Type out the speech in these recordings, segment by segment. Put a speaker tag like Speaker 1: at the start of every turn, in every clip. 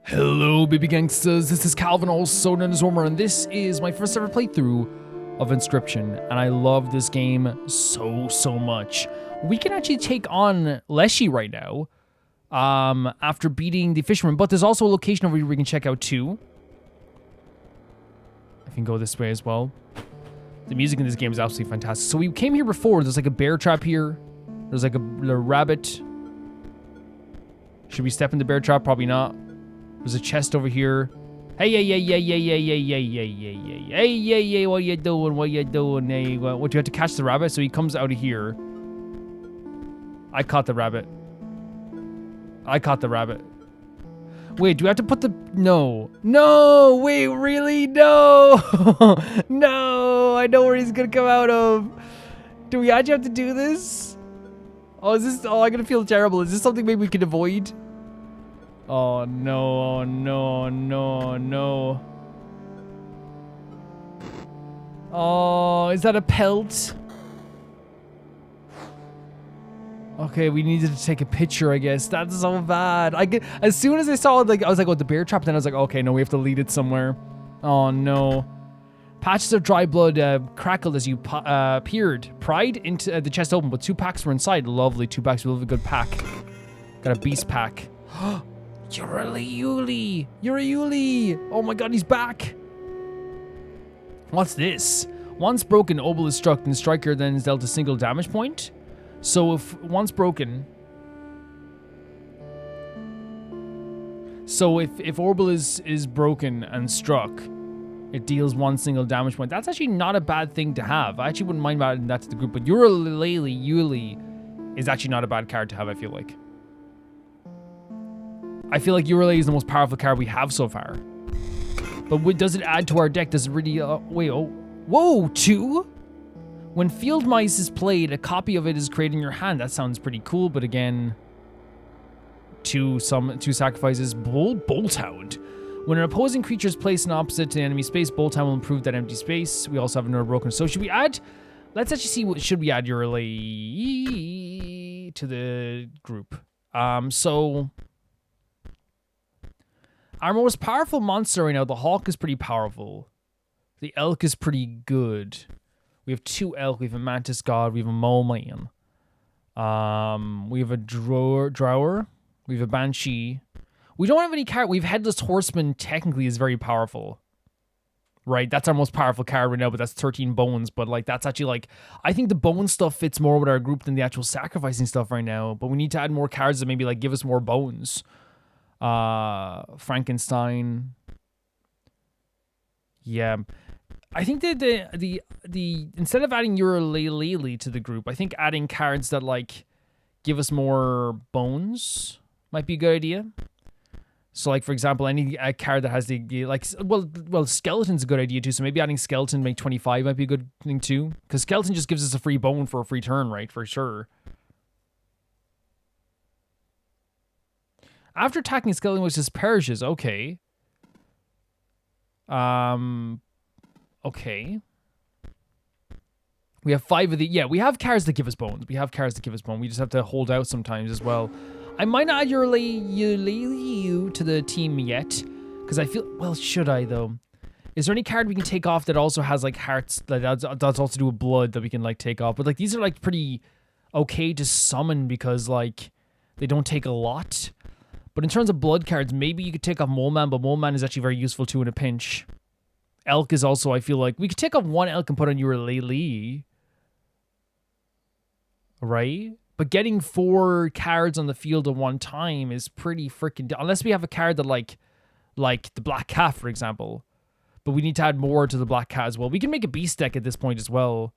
Speaker 1: Hello, baby gangsters. This is Calvin, also known as Homer, and this is my first ever playthrough of Inscryption, and I love this game so much. We can actually take on Leshy right now, after beating the fisherman, but there's also a location over here we can check out too. I can go this way as well. The music in this game is absolutely fantastic. So we came here before. There's like a bear trap here. There's like a rabbit. Should we step in the bear trap? Probably not. There's a chest over here. Hey, what you doing? What you doing? Hey, what, you have to catch the rabbit? So he comes out of here. I caught the rabbit. Wait, do we have to put the... No, wait, really? No. No, I know where he's gonna come out of. Do we actually have to do this? Oh, is this... Oh, I'm gonna feel terrible. Is this something maybe we can avoid? Oh, no, no. Oh, is that a pelt? Okay, we needed to take a picture, I guess. That's so bad. As soon as I saw it, like, I was like, oh, the bear trap. Then I was like, okay, no, we have to lead it somewhere. Oh, no. Patches of dry blood crackled as you peered. Pried into the chest open, but 2 packs were inside. Lovely, 2 packs. We love a good pack. Got a beast pack. You're a Yuli. Oh my god, he's back. What's this? Once broken, Obel is struck, and the striker then is dealt a single damage point. So if once broken... So if Obel is broken and struck, it deals 1 single damage point. That's actually not a bad thing to have. I actually wouldn't mind adding that to the group, but Yuli is actually not a bad card to have, I feel like. I feel like Urele is the most powerful card we have so far. But what does it add to our deck? Does it really... wait, oh... Whoa, 2? When Field Mice is played, a copy of it is created in your hand. That sounds pretty cool, but again... 2 sacrifices. Bolthound. When an opposing creature is placed in opposite to the enemy space, Bolthound will improve that empty space. We also have another broken. So should we add... Let's actually see what... Should we add Urele to the group? So... Our most powerful monster right now, the Hawk, is pretty powerful. The Elk is pretty good. We have 2 Elk. We have a Mantis God. We have a Mole Man. We have a Drower. We have a Banshee. We don't have any card. We have Headless Horseman, technically, is very powerful. Right? That's our most powerful card right now, but that's 13 bones. But, like, that's actually, like... I think the bone stuff fits more with our group than the actual sacrificing stuff right now. But we need to add more cards that maybe, like, give us more bones. Frankenstein. Yeah. I think that the instead of adding Urele to the group, I think adding cards that like give us more bones might be a good idea. So like for example, any card that has the like well skeleton's a good idea too. So maybe adding skeleton make 25 might be a good thing too, because skeleton just gives us a free bone for a free turn, right? For sure. After attacking a skeleton which just perishes, okay. Okay. We have 5 of the... Yeah, we have cards that give us bones. We just have to hold out sometimes as well. I might not add Urele to the team yet, because I feel... Well, should I, though? Is there any card we can take off that also has, like, hearts that's also do with blood that we can, like, take off? But, like, these are, like, pretty okay to summon because, like, they don't take a lot. But in terms of blood cards, maybe you could take off Mole Man, but Mole Man is actually very useful too in a pinch. Elk is also, I feel like, we could take off 1 Elk and put on Urele. Right? But getting 4 cards on the field at one time is pretty freaking... Unless we have a card that, like the Black Cat, for example. But we need to add more to the Black Cat as well. We can make a beast deck at this point as well.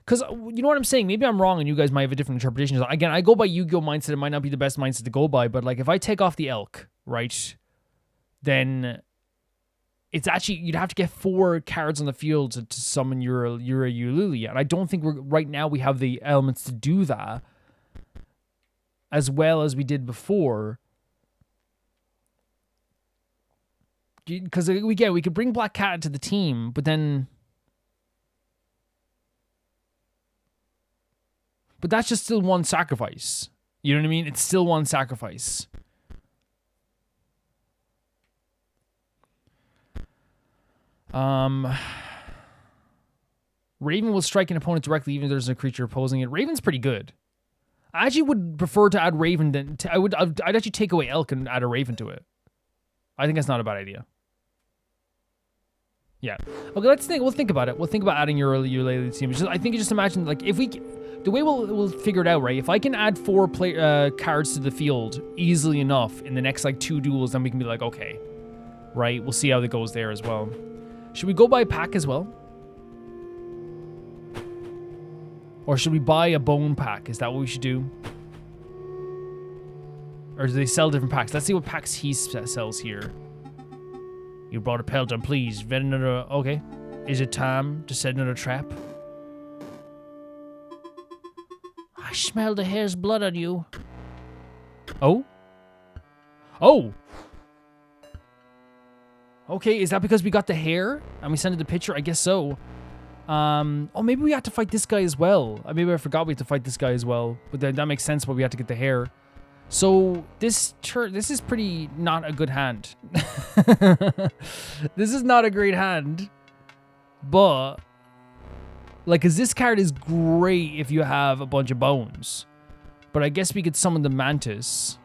Speaker 1: Because, you know what I'm saying? Maybe I'm wrong and you guys might have a different interpretation. Again, I go by Yu-Gi-Oh! Mindset. It might not be the best mindset to go by. But, like, if I take off the Elk, right, then it's actually... You'd have to get 4 cards on the field to summon your Urele. And I don't think right now we have the elements to do that as well as we did before. Because, we could bring Black Cat into the team, but then... But that's just still 1 sacrifice. You know what I mean? It's still 1 sacrifice. Raven will strike an opponent directly even if there's a creature opposing it. Raven's pretty good. I actually would prefer to add Raven than... I'd actually take away Elk and add a Raven to it. I think that's not a bad idea. Yeah. Okay, let's think. We'll think about it. We'll think about adding your Eulalia team. I think you just imagine, like, if we... The way we'll figure it out, right? If I can add 4 cards to the field easily enough in the next, like, 2 duels, then we can be like, okay. Right? We'll see how that goes there as well. Should we go buy a pack as well? Or should we buy a bone pack? Is that what we should do? Or do they sell different packs? Let's see what packs he sells here. You brought a Pelton, please. Vet another... Okay. Is it time to set another trap? I smell the hare's blood on you. Oh? Oh! Okay, is that because we got the hare? And we sent it the picture? I guess so. Oh, maybe we have to fight this guy as well. Maybe I forgot we had to fight this guy as well. But that makes sense why we had to get the hare. So, this is pretty not a good hand. This is not a great hand. But, like, because this card is great if you have a bunch of bones. But I guess we could summon the Mantis.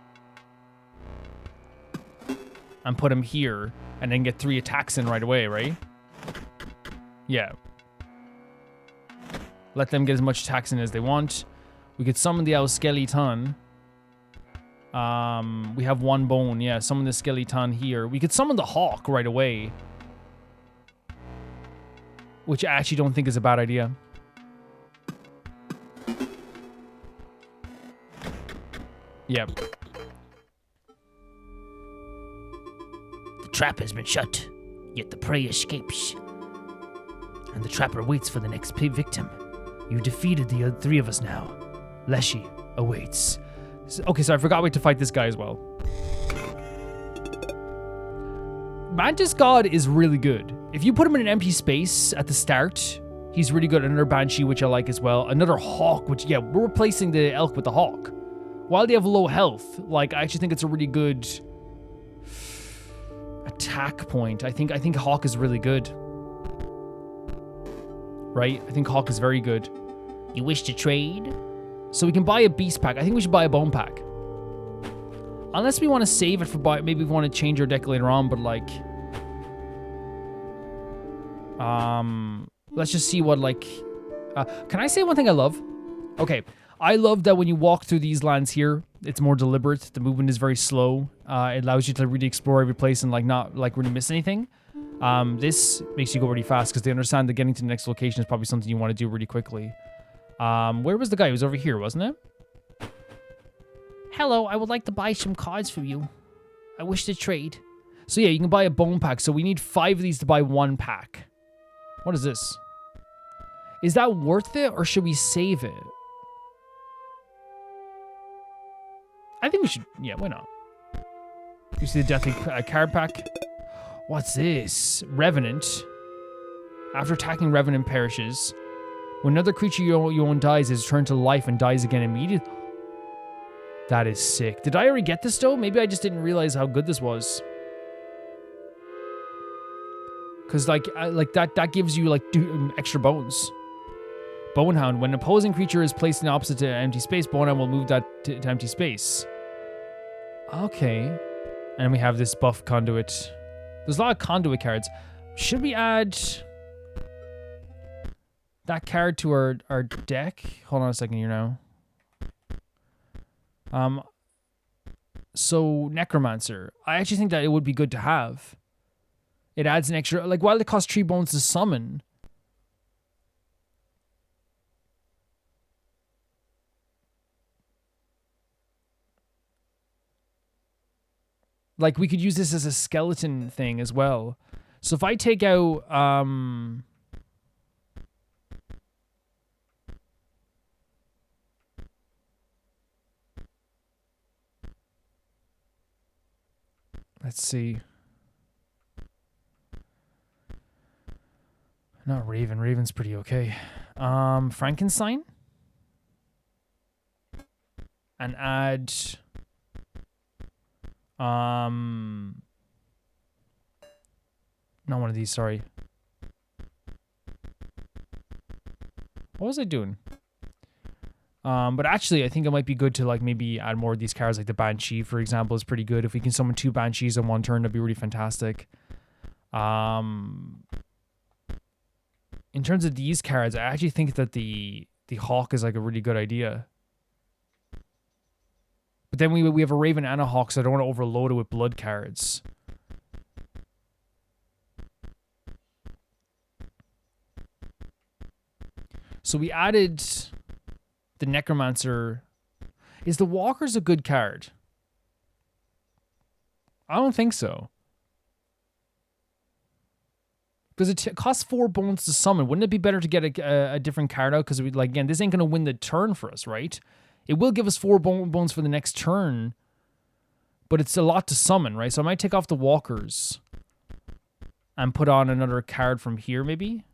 Speaker 1: And put him here. And then get 3 attacks in right away, right? Yeah. Let them get as much attacks in as they want. We could summon the Skeleton. We have 1 bone. Yeah, summon the Skeleton here. We could summon the Hawk right away. Which I actually don't think is a bad idea. Yep.
Speaker 2: The trap has been shut, yet the prey escapes. And the trapper waits for the next victim. You defeated the 3 of us now. Leshy awaits.
Speaker 1: Okay, so I forgot we had to fight this guy as well. Mantis God is really good. If you put him in an empty space at the start, he's really good. Another Banshee, which I like as well. Another Hawk, which, yeah, we're replacing the Elk with the Hawk. While they have low health, like, I actually think it's a really good attack point. I think Hawk is really good. Right? I think Hawk is very good.
Speaker 2: You wish to trade?
Speaker 1: So we can buy a beast pack. I think we should buy a bone pack. Unless we want to save it for maybe we want to change our deck later on, but like... let's just see what like... can I say one thing I love? Okay. I love that when you walk through these lands here, it's more deliberate. The movement is very slow. It allows you to really explore every place and like not like really miss anything. This makes you go really fast because they understand that getting to the next location is probably something you want to do really quickly. Where was the guy? He was over here, wasn't it?
Speaker 2: Hello, I would like to buy some cards from you. I wish to trade.
Speaker 1: So yeah, you can buy a bone pack. So we need 5 of these to buy 1 pack. What is this? Is that worth it or should we save it? I think we should... Yeah, why not? You see the Deathly card pack? What's this? Revenant. After attacking, Revenant perishes. When another creature you own dies, it is returned to life and dies again immediately. That is sick. Did I already get this though? Maybe I just didn't realize how good this was. Because like that gives you like extra bones. Bonehound. When an opposing creature is placed in the opposite to empty space, Bonehound will move that to empty space. Okay. And we have this buff conduit. There's a lot of conduit cards. Should we add that card to our deck? Hold on a second here now. So Necromancer. I actually think that it would be good to have. It adds an extra, like while it costs 3 bones to summon. Like, we could use this as a skeleton thing as well. So if I take out, let's see. Not Raven. Raven's pretty okay. Frankenstein? And add... not one of these, sorry. What was I doing? But actually, I think it might be good to like maybe add more of these cards. Like the Banshee, for example, is pretty good. If we can summon 2 Banshees in one turn, that'd be really fantastic. In terms of these cards, I actually think that the Hawk is like a really good idea. But then we have a Raven and a Hawk, so I don't want to overload it with blood cards. So we added the Necromancer. Is the Walker's a good card? I don't think so. Because it costs 4 bones to summon. Wouldn't it be better to get a different card out? Because, like, again, this ain't going to win the turn for us, right? It will give us 4 bones for the next turn. But it's a lot to summon, right? So I might take off the Walkers. And put on another card from here, maybe?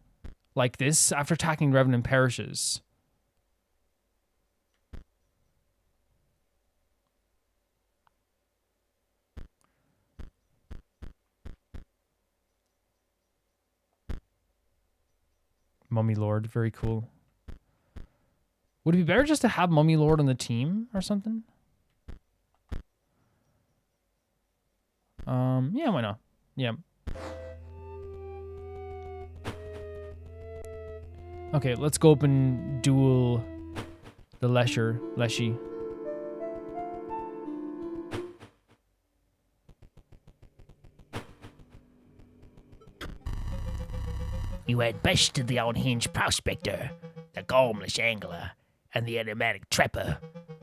Speaker 1: Like this. After attacking, Revenant perishes. Mummy Lord, very cool. Would it be better just to have Mummy Lord on the team or something? Yeah, why not? Yeah. Okay, let's go up and duel the Leshy.
Speaker 2: You had bested the unhinged prospector, the gormless angler, and the enigmatic trapper.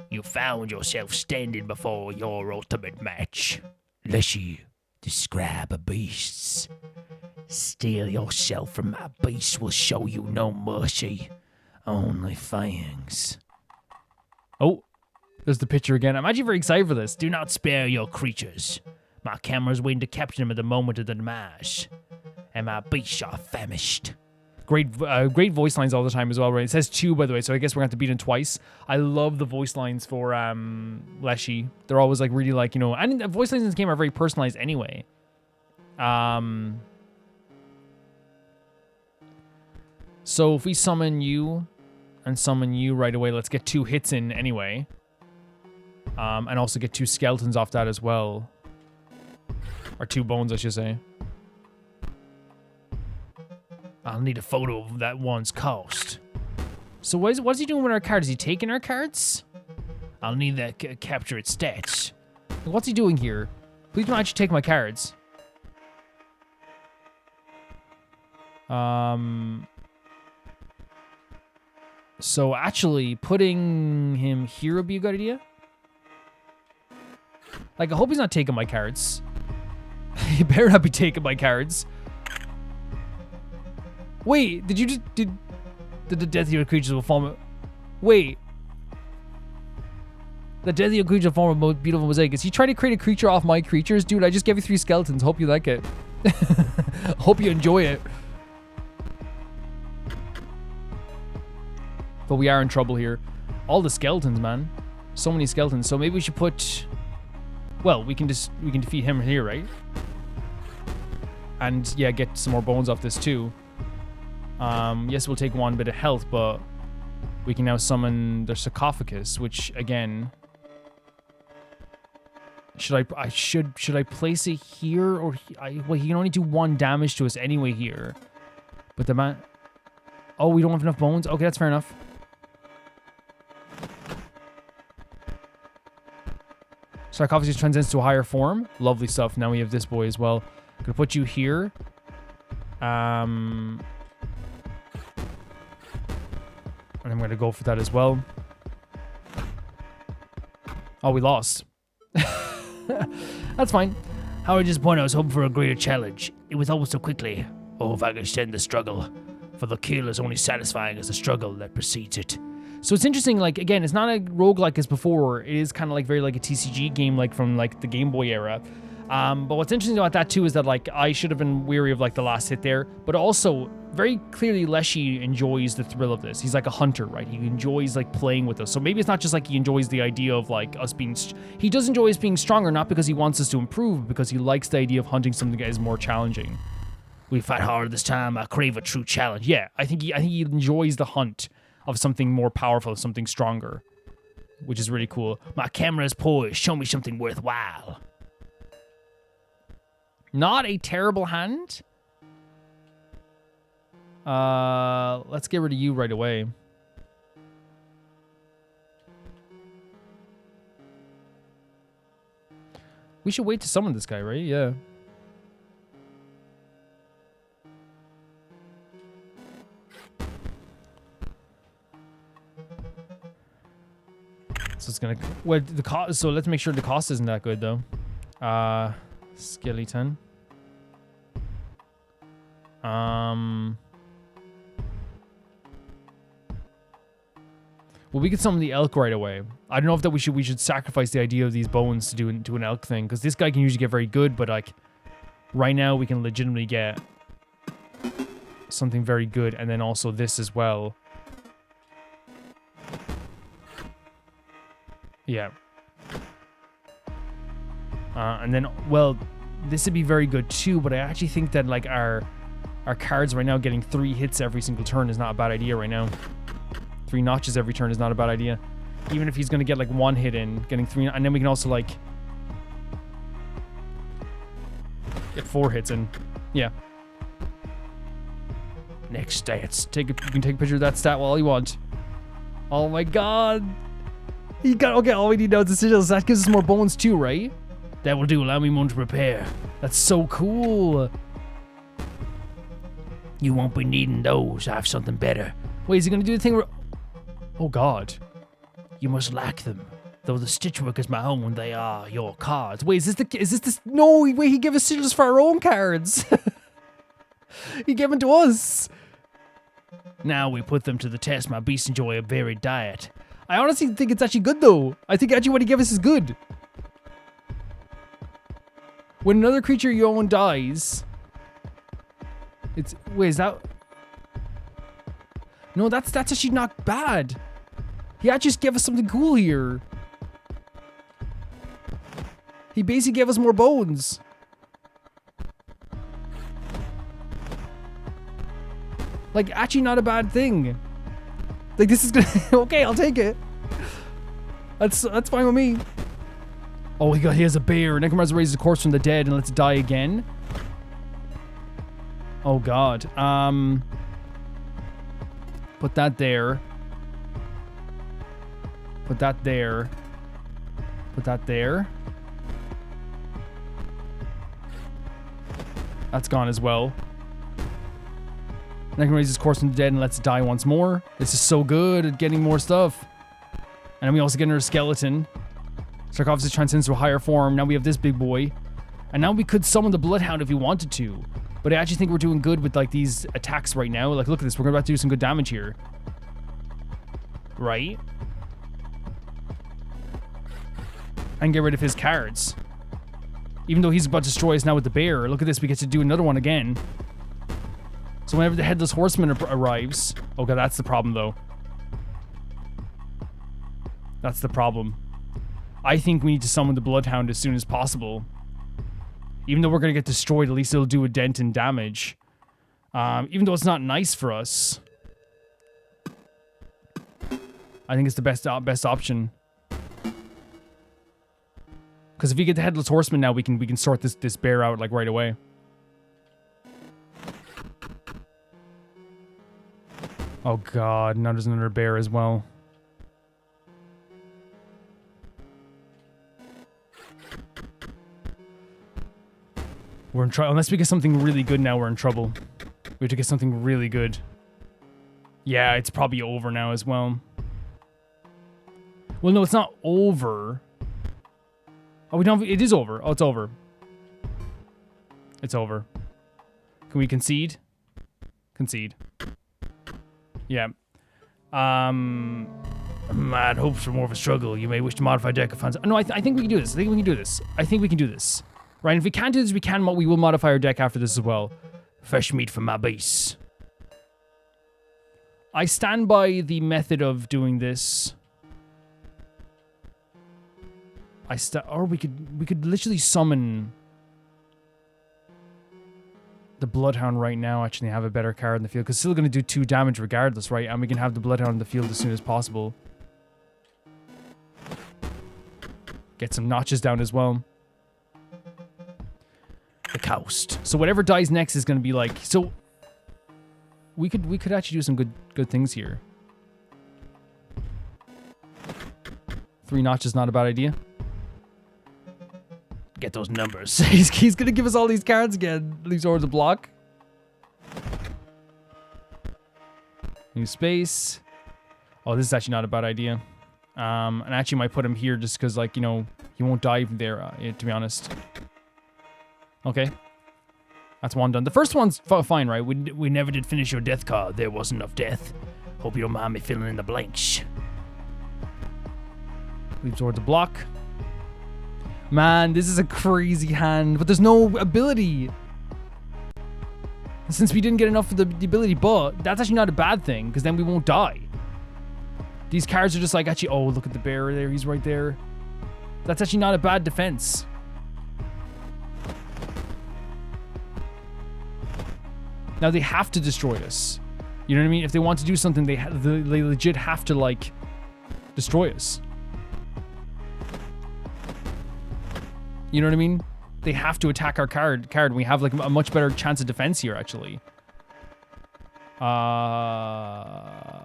Speaker 2: You found yourself standing before your ultimate match. Leshy, the scribe of beasts. Steal yourself from my beast will show you no mercy. Only fangs.
Speaker 1: Oh, there's the picture again. I'm actually very excited for this.
Speaker 2: Do not spare your creatures. My cameras waiting to capture them at the moment of the demise. And my beasts are famished.
Speaker 1: Great voice lines all the time as well, right? It says 2, by the way, so I guess we're going to have to beat him twice. I love the voice lines for Leshy. They're always like really like, you know, and the voice lines in this game are very personalized anyway. So if we summon you and summon you right away, let's get 2 hits in anyway. And also get 2 skeletons off that as well. Or 2 bones, I should say.
Speaker 2: I'll need a photo of that one's cost.
Speaker 1: So what's he doing with our cards? Is he taking our cards?
Speaker 2: I'll need that captured stats.
Speaker 1: What's he doing here? Please don't actually take my cards. So actually putting him here would be a good idea. Like, I hope he's not taking my cards. He better not be taking my cards. Wait, did the death of your creatures will form? Wait. The death of your creature will form a most beautiful mosaic. Is he trying to create a creature off my creatures? Dude, I just gave you 3 skeletons. Hope you like it. Hope you enjoy it. But we are in trouble here. All the skeletons, man. So many skeletons. So maybe we should put... Well, we can defeat him here, right? And yeah, get some more bones off this too. Yes, we'll take 1 bit of health, but we can now summon the sarcophagus, which again, should I place it here or well, he can only do 1 damage to us anyway here. But the man, oh, we don't have enough bones. Okay, that's fair enough. Sarcophagus transcends to a higher form. Lovely stuff. Now we have this boy as well. Gonna put you here. And I'm going to go for that as well. Oh, we lost. That's fine.
Speaker 2: How at this point I was hoping for a greater challenge. It was over so quickly. Oh, if I could extend the struggle. For the kill is only satisfying as the struggle that precedes it.
Speaker 1: So it's interesting, like, again, it's not a roguelike as before. It is kind of like very like a TCG game, like from like the Game Boy era. But what's interesting about that too is that like I should have been weary of like the last hit there, but also very clearly Leshy enjoys the thrill of this. He's like a hunter, right? He enjoys like playing with us. So maybe it's not just like he enjoys the idea of like us being, he does enjoy us being stronger, not because he wants us to improve, but because he likes the idea of hunting something that is more challenging.
Speaker 2: We fight harder this time. I crave a true challenge.
Speaker 1: Yeah, I think he enjoys the hunt. of something more powerful, something stronger, which is really cool.
Speaker 2: My camera is poised. Show me something worthwhile.
Speaker 1: Not a terrible hand. Let's get rid of you right away. We should wait to summon this guy, right? Yeah. So it's gonna. Well, the cost. So let's make sure the cost isn't that good though. Skeleton. Well, we could summon the elk right away. I don't know if that we should sacrifice the idea of these bones to do an elk thing, because this guy can usually get very good, but like right now we can legitimately get something very good, and then also this as well. Yeah. And then, well, this would be very good too, but I actually think that like our cards right now getting 3 hits every single turn is not a bad idea right now. 3 notches every turn is not a bad idea. Even if he's going to get like 1 hit in, getting 3, and then we can also like get 4 hits in. Yeah. Next stats. You can take a picture of that stat while you want. Oh my god. You got, okay, all we need now is the sigils. That gives us more bones too, right?
Speaker 2: That will do. Allow me one to prepare.
Speaker 1: That's so cool.
Speaker 2: You won't be needing those. I have something better.
Speaker 1: Wait, is he going to do the thing where... Oh god.
Speaker 2: You must lack them. Though the stitchwork is my own, they are your cards.
Speaker 1: Wait, is this no, wait, he gave us sigils for our own cards. He gave them to us.
Speaker 2: Now we put them to the test. My beasts enjoy a varied diet.
Speaker 1: I honestly think it's actually good though. I think actually what he gave us is good. When another creature you own dies, it's... Wait, is that... No, that's actually not bad. He actually just gave us something cool here. He basically gave us more bones. Like, actually not a bad thing. Like, this is gonna... Okay, I'll take it. That's fine with me. Oh, he has a bear. Necromancer raises a corpse from the dead and lets it die again. Oh, God. Put that there. Put that there. Put that there. That's gone as well. Necromancer raises corpse from the dead and lets it die once more. This is so good at getting more stuff. And then we also get another skeleton. Sarcophagus transcends to a higher form. Now we have this big boy. And now we could summon the Bloodhound if we wanted to. But I actually think we're doing good with like these attacks right now. Like, look at this. We're about to do some good damage here. Right? And get rid of his cards. Even though he's about to destroy us now with the bear. Look at this. We get to do another one again. So whenever the Headless Horseman arrives... Oh god, that's the problem though. That's the problem. I think we need to summon the Bloodhound as soon as possible. Even though we're going to get destroyed, at least it'll do a dent in damage. Even though it's not nice for us. I think it's the best option. Because if we get the Headless Horseman now, we can sort this bear out like right away. Oh god, now there's another bear as well. We're in trouble. Unless we get something really good now, we're in trouble. We have to get something really good. Yeah, it's probably over now as well. Well, no, it's not over. Oh, we don't. It is over. Oh, it's over. It's over. Can we concede? Concede. Yeah.
Speaker 2: I'd hoped for more of a struggle. You may wish to modify deck of funds.
Speaker 1: No, I think we can do this. I think we can do this. Right, and if we can't do this, we will modify our deck after this as well.
Speaker 2: Fresh meat from my base.
Speaker 1: I stand by the method of doing this. Or we could literally summon the Bloodhound right now actually have a better card in the field, because still going to do 2 damage regardless, right? And we can have the Bloodhound in the field as soon as possible. Get some notches down as well. The Coast. So whatever dies next is going to be like... So we could actually do some good things here. 3 notches, not a bad idea.
Speaker 2: Get those numbers.
Speaker 1: He's going to give us all these cards again. Leaves over the block. New space. Oh, this is actually not a bad idea. And actually might put him here just because, like, you know, he won't die from there, to be honest. Okay. That's one done. The first one's fine, right?
Speaker 2: We never did finish your death card. There wasn't enough death. Hope you don't mind me filling in the blanks.
Speaker 1: Leaves over the block. Man, this is a crazy hand, but there's no ability. Since we didn't get enough of the ability, but that's actually not a bad thing, because then we won't die. These cards are just like, actually, oh, look at the bear there. He's right there. That's actually not a bad defense. Now, they have to destroy us. You know what I mean? If they want to do something, they legit have to, like, destroy us. You know what I mean? They have to attack our card, and we have, like, a much better chance of defense here, actually. I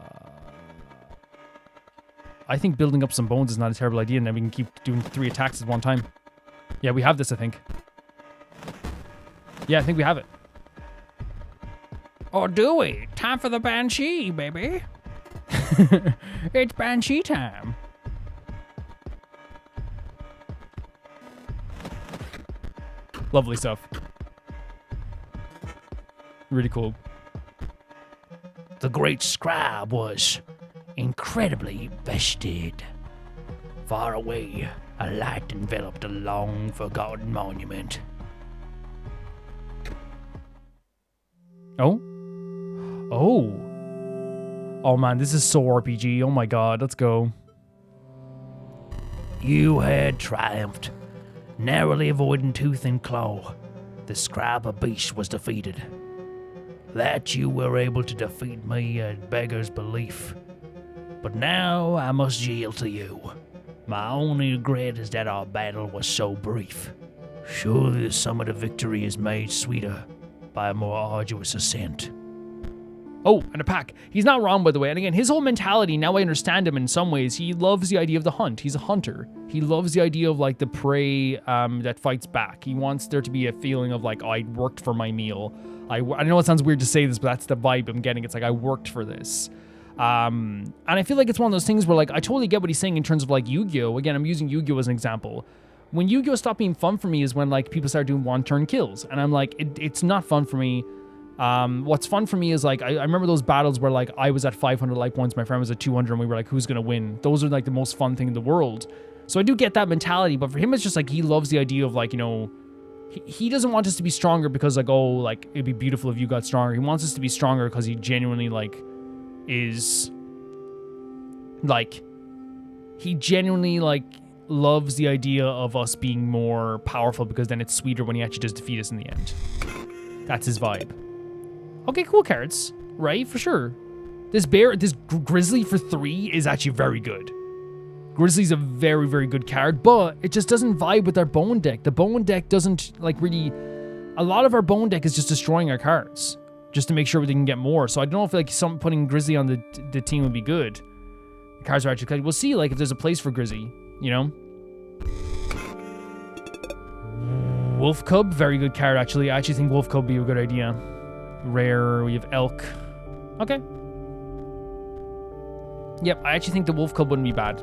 Speaker 1: think building up some bones is not a terrible idea, and then we can keep doing 3 attacks at one time. Yeah, we have this, I think. Yeah, I think we have it.
Speaker 2: Or do we? Time for the Banshee, baby. It's Banshee time.
Speaker 1: Lovely stuff. Really cool.
Speaker 2: The great scribe was incredibly vested. Far away, a light enveloped a long-forgotten monument.
Speaker 1: Oh? Oh. Oh man, this is so RPG. Oh my god, let's go.
Speaker 2: You had triumphed, narrowly avoiding tooth and claw. The scribe of beast was defeated. That you were able to defeat me beggars belief. But now I must yield to you. My only regret is that our battle was so brief. Surely the sum of the victory is made sweeter by a more arduous ascent.
Speaker 1: Oh, and a pack. He's not wrong, by the way. And again, his whole mentality, now I understand him in some ways. He loves the idea of the hunt. He's a hunter. He loves the idea of, like, the prey that fights back. He wants there to be a feeling of, like, oh, I worked for my meal. I know it sounds weird to say this, but that's the vibe I'm getting. It's like, I worked for this. And I feel like it's one of those things where, like, I totally get what he's saying in terms of, like, Yu-Gi-Oh! Again, I'm using Yu-Gi-Oh! As an example. When Yu-Gi-Oh! Stopped being fun for me is when, like, people start doing one-turn kills. And I'm like, it's not fun for me. What's fun for me is, like, I remember those battles where, like, I was at 500 life points, my friend was at 200, and we were like, who's gonna win? Those are, like, the most fun thing in the world. So I do get that mentality, but for him, it's just, like, he loves the idea of, like, you know, he doesn't want us to be stronger because, like, oh, like, it'd be beautiful if you got stronger. He wants us to be stronger because he genuinely, like, is, like, he genuinely, like, loves the idea of us being more powerful because then it's sweeter when he actually does defeat us in the end. That's his vibe. Okay, cool cards, right? For sure. This Grizzly for 3 is actually very good. Grizzly's a very, very good card, but it just doesn't vibe with our bone deck. The bone deck doesn't, like, really... A lot of our bone deck is just destroying our cards, just to make sure we can get more. So I don't know if, like, putting Grizzly on the team would be good. The cards are actually... We'll see, like, if there's a place for Grizzly, you know? Wolf Cub, very good card, actually. I actually think Wolf Cub would be a good idea. Rare, we have Elk. Okay. Yep, I actually think the Wolf Cub wouldn't be bad.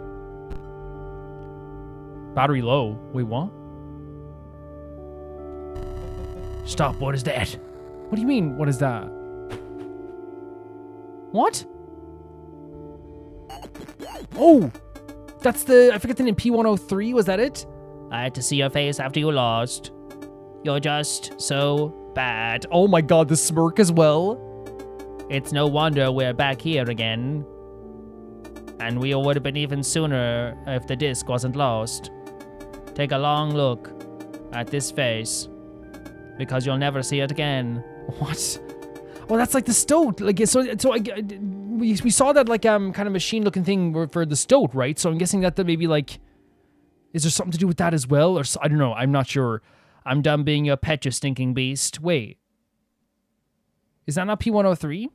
Speaker 1: Battery low. Wait, what?
Speaker 2: Stop, what is that?
Speaker 1: What do you mean, what is that? What? Oh! That's the, I forget the name, P103, was that it?
Speaker 2: I had to see your face after you lost. You're just so bad.
Speaker 1: Oh my god, the smirk as well.
Speaker 2: It's no wonder we're back here again. And we would have been even sooner if the disc wasn't lost. Take a long look at this face, because you'll never see it again.
Speaker 1: What? Oh, that's like the stoat. Like, we saw that like kind of machine-looking thing for the stoat, right? So I'm guessing that maybe like, is there something to do with that as well? Or I don't know. I'm not sure. I'm done being a pet, you stinking beast. Wait, is that not P103?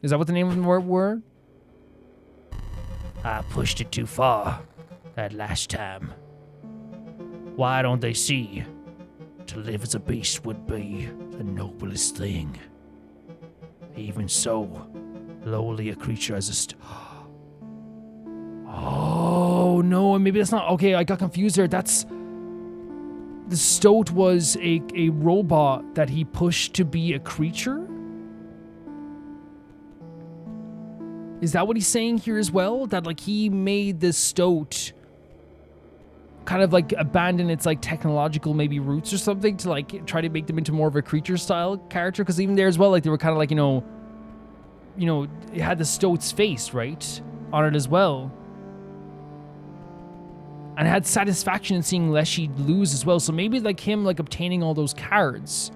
Speaker 1: Is that what the name of the were?
Speaker 2: I pushed it too far that last time. Why don't they see? To live as a beast would be the noblest thing. Even so, lowly a creature as a
Speaker 1: Oh, no, maybe that's not... Okay, I got confused there. That's... The stoat was a robot that he pushed to be a creature? Is that what he's saying here as well? That, like, he made the stoat kind of, like, abandon its, like, technological maybe roots or something to, like, try to make them into more of a creature-style character? Because even there as well, like, they were kind of like, you know, it had the stoat's face, right? On it as well. And it had satisfaction in seeing Leshy lose as well. So maybe, like, him, like, obtaining all those cards.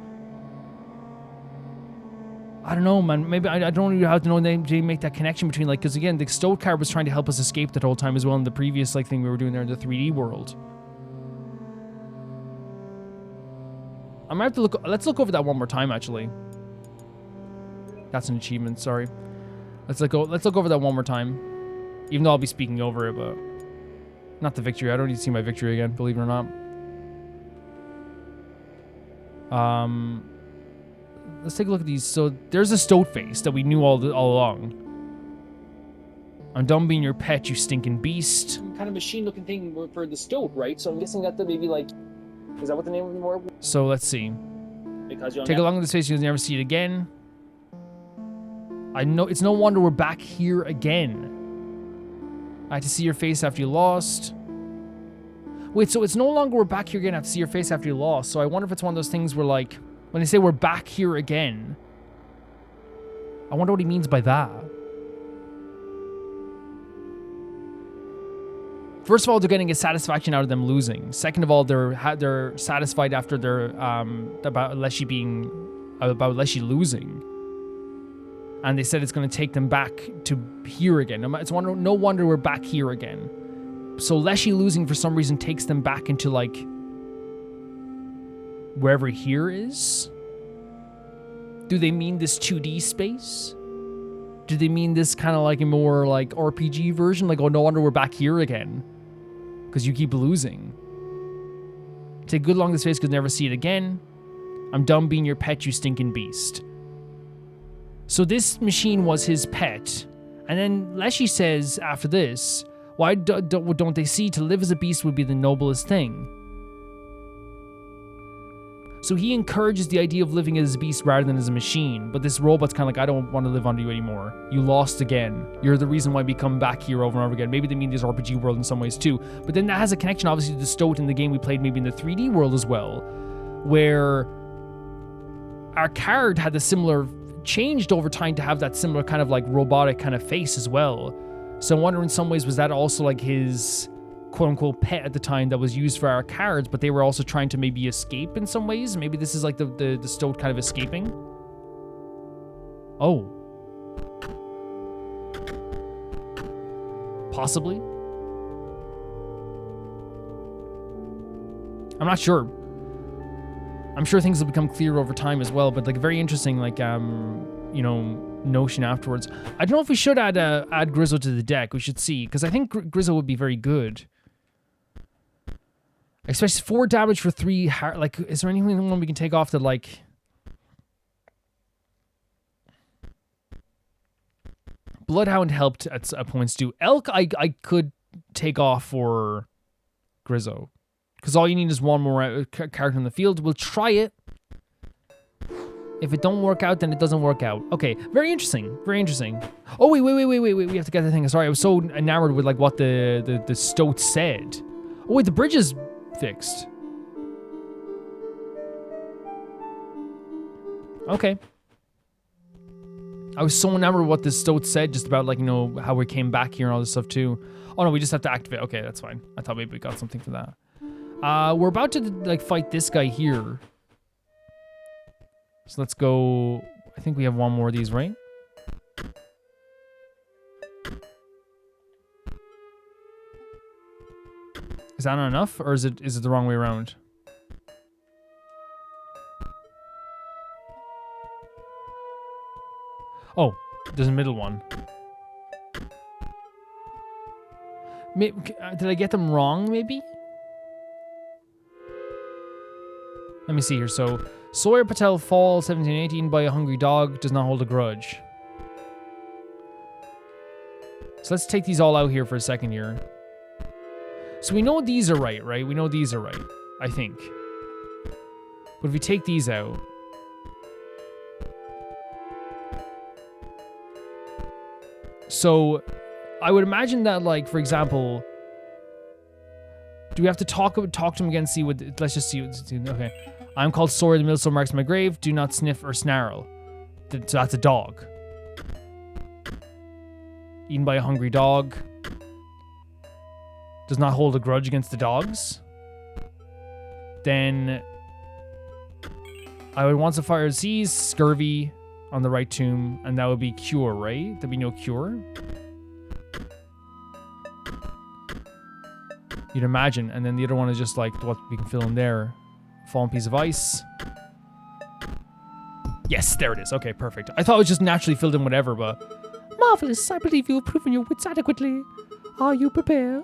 Speaker 1: I don't know, man. Maybe I don't know how to know they make that connection between, like, because again, the stoat card was trying to help us escape that whole time as well in the previous, like, thing we were doing there in the 3D world. I might have to look. Let's look over that one more time, actually. That's an achievement. Sorry. Let's look over that one more time. Even though I'll be speaking over it, but not the victory. I don't need to see my victory again, believe it or not. Let's take a look at these. So there's a stoat face that we knew all along. I'm done being your pet, you stinking beast. Kind of machine-looking thing for the stoat, right? So I'm guessing that maybe like, is that what the name of the more? So let's see. Take a look at this face, you'll never see it again. I know it's no wonder we're back here again. I had to see your face after you lost. Wait, so it's no longer we're back here again. I have to see your face after you lost. So I wonder if it's one of those things where, like, when they say we're back here again, I wonder what he means by that. First of all, they're getting a satisfaction out of them losing. Second of all, they're satisfied after they're about Leshy losing. And they said it's going to take them back to here again. It's no wonder we're back here again. So Leshy losing for some reason takes them back into, like, wherever here is. Do they mean this 2D space? Do they mean this kind of like a more like RPG version? Like, oh, no wonder we're back here again. Because you keep losing. Take good long this face because never see it again. I'm done being your pet, you stinking beast. So this machine was his pet. And then Leshy says after this, why don't they see to live as a beast would be the noblest thing? So he encourages the idea of living as a beast rather than as a machine. But this robot's kind of like, I don't want to live under you anymore. You lost again. You're the reason why we come back here over and over again. Maybe they mean this RPG world in some ways too. But then that has a connection obviously to the stoat in the game we played maybe in the 3D world as well. Where our card had the similar, changed over time to have that similar kind of like robotic kind of face as well. So I wonder in some ways, was that also like his quote-unquote pet at the time that was used for our cards, but they were also trying to maybe escape in some ways? Maybe this is like the stoat kind of escaping? Oh. Possibly? I'm not sure. I'm sure things will become clearer over time as well, but like very interesting, like, you know, notion afterwards. I don't know if we should add Grizzle to the deck. We should see, because I think Grizzle would be very good. Especially 4 damage for 3 heart. Like, is there anything we can take off that, like... Bloodhound helped at points too. Elk, I could take off for Grizzo. Because all you need is one more character in the field. We'll try it. If it don't work out, then it doesn't work out. Okay, very interesting. Very interesting. Oh, wait. We have to get the thing. Sorry, I was so enamored with, like, what the stoat said. Oh, wait, the bridge is fixed. Okay. I was so enamored with what the stoat said, just about, like, you know, how we came back here and all this stuff, too. Oh, no, we just have to activate. Okay, that's fine. I thought maybe we got something for that. We're about to, like, fight this guy here. So let's go. I think we have one more of these, right? Is that not enough, or is it the wrong way around? Oh, there's a middle one. Did I get them wrong, maybe? Let me see here. So, Sawyer Patel falls 1718 by a hungry dog, does not hold a grudge. So let's take these all out here for a second here. So we know these are right, right? We know these are right, I think. But if we take these out... So, I would imagine that, like, for example... Do we have to talk to him again, see what... Let's just see what... Okay. I'm called Sawyer, the millstone marks my grave. Do not sniff or snarl. So that's a dog. Eaten by a hungry dog. Does not hold a grudge against the dogs. Then... I would want to fire disease, scurvy on the right tomb, and that would be cure, right? There'd be no cure. You'd imagine. And then the other one is just like what we can fill in there. Fallen piece of ice. Yes, there it is. Okay, perfect. I thought it was just naturally filled in whatever, but...
Speaker 3: Marvelous. I believe you have proven your wits adequately. Are you prepared?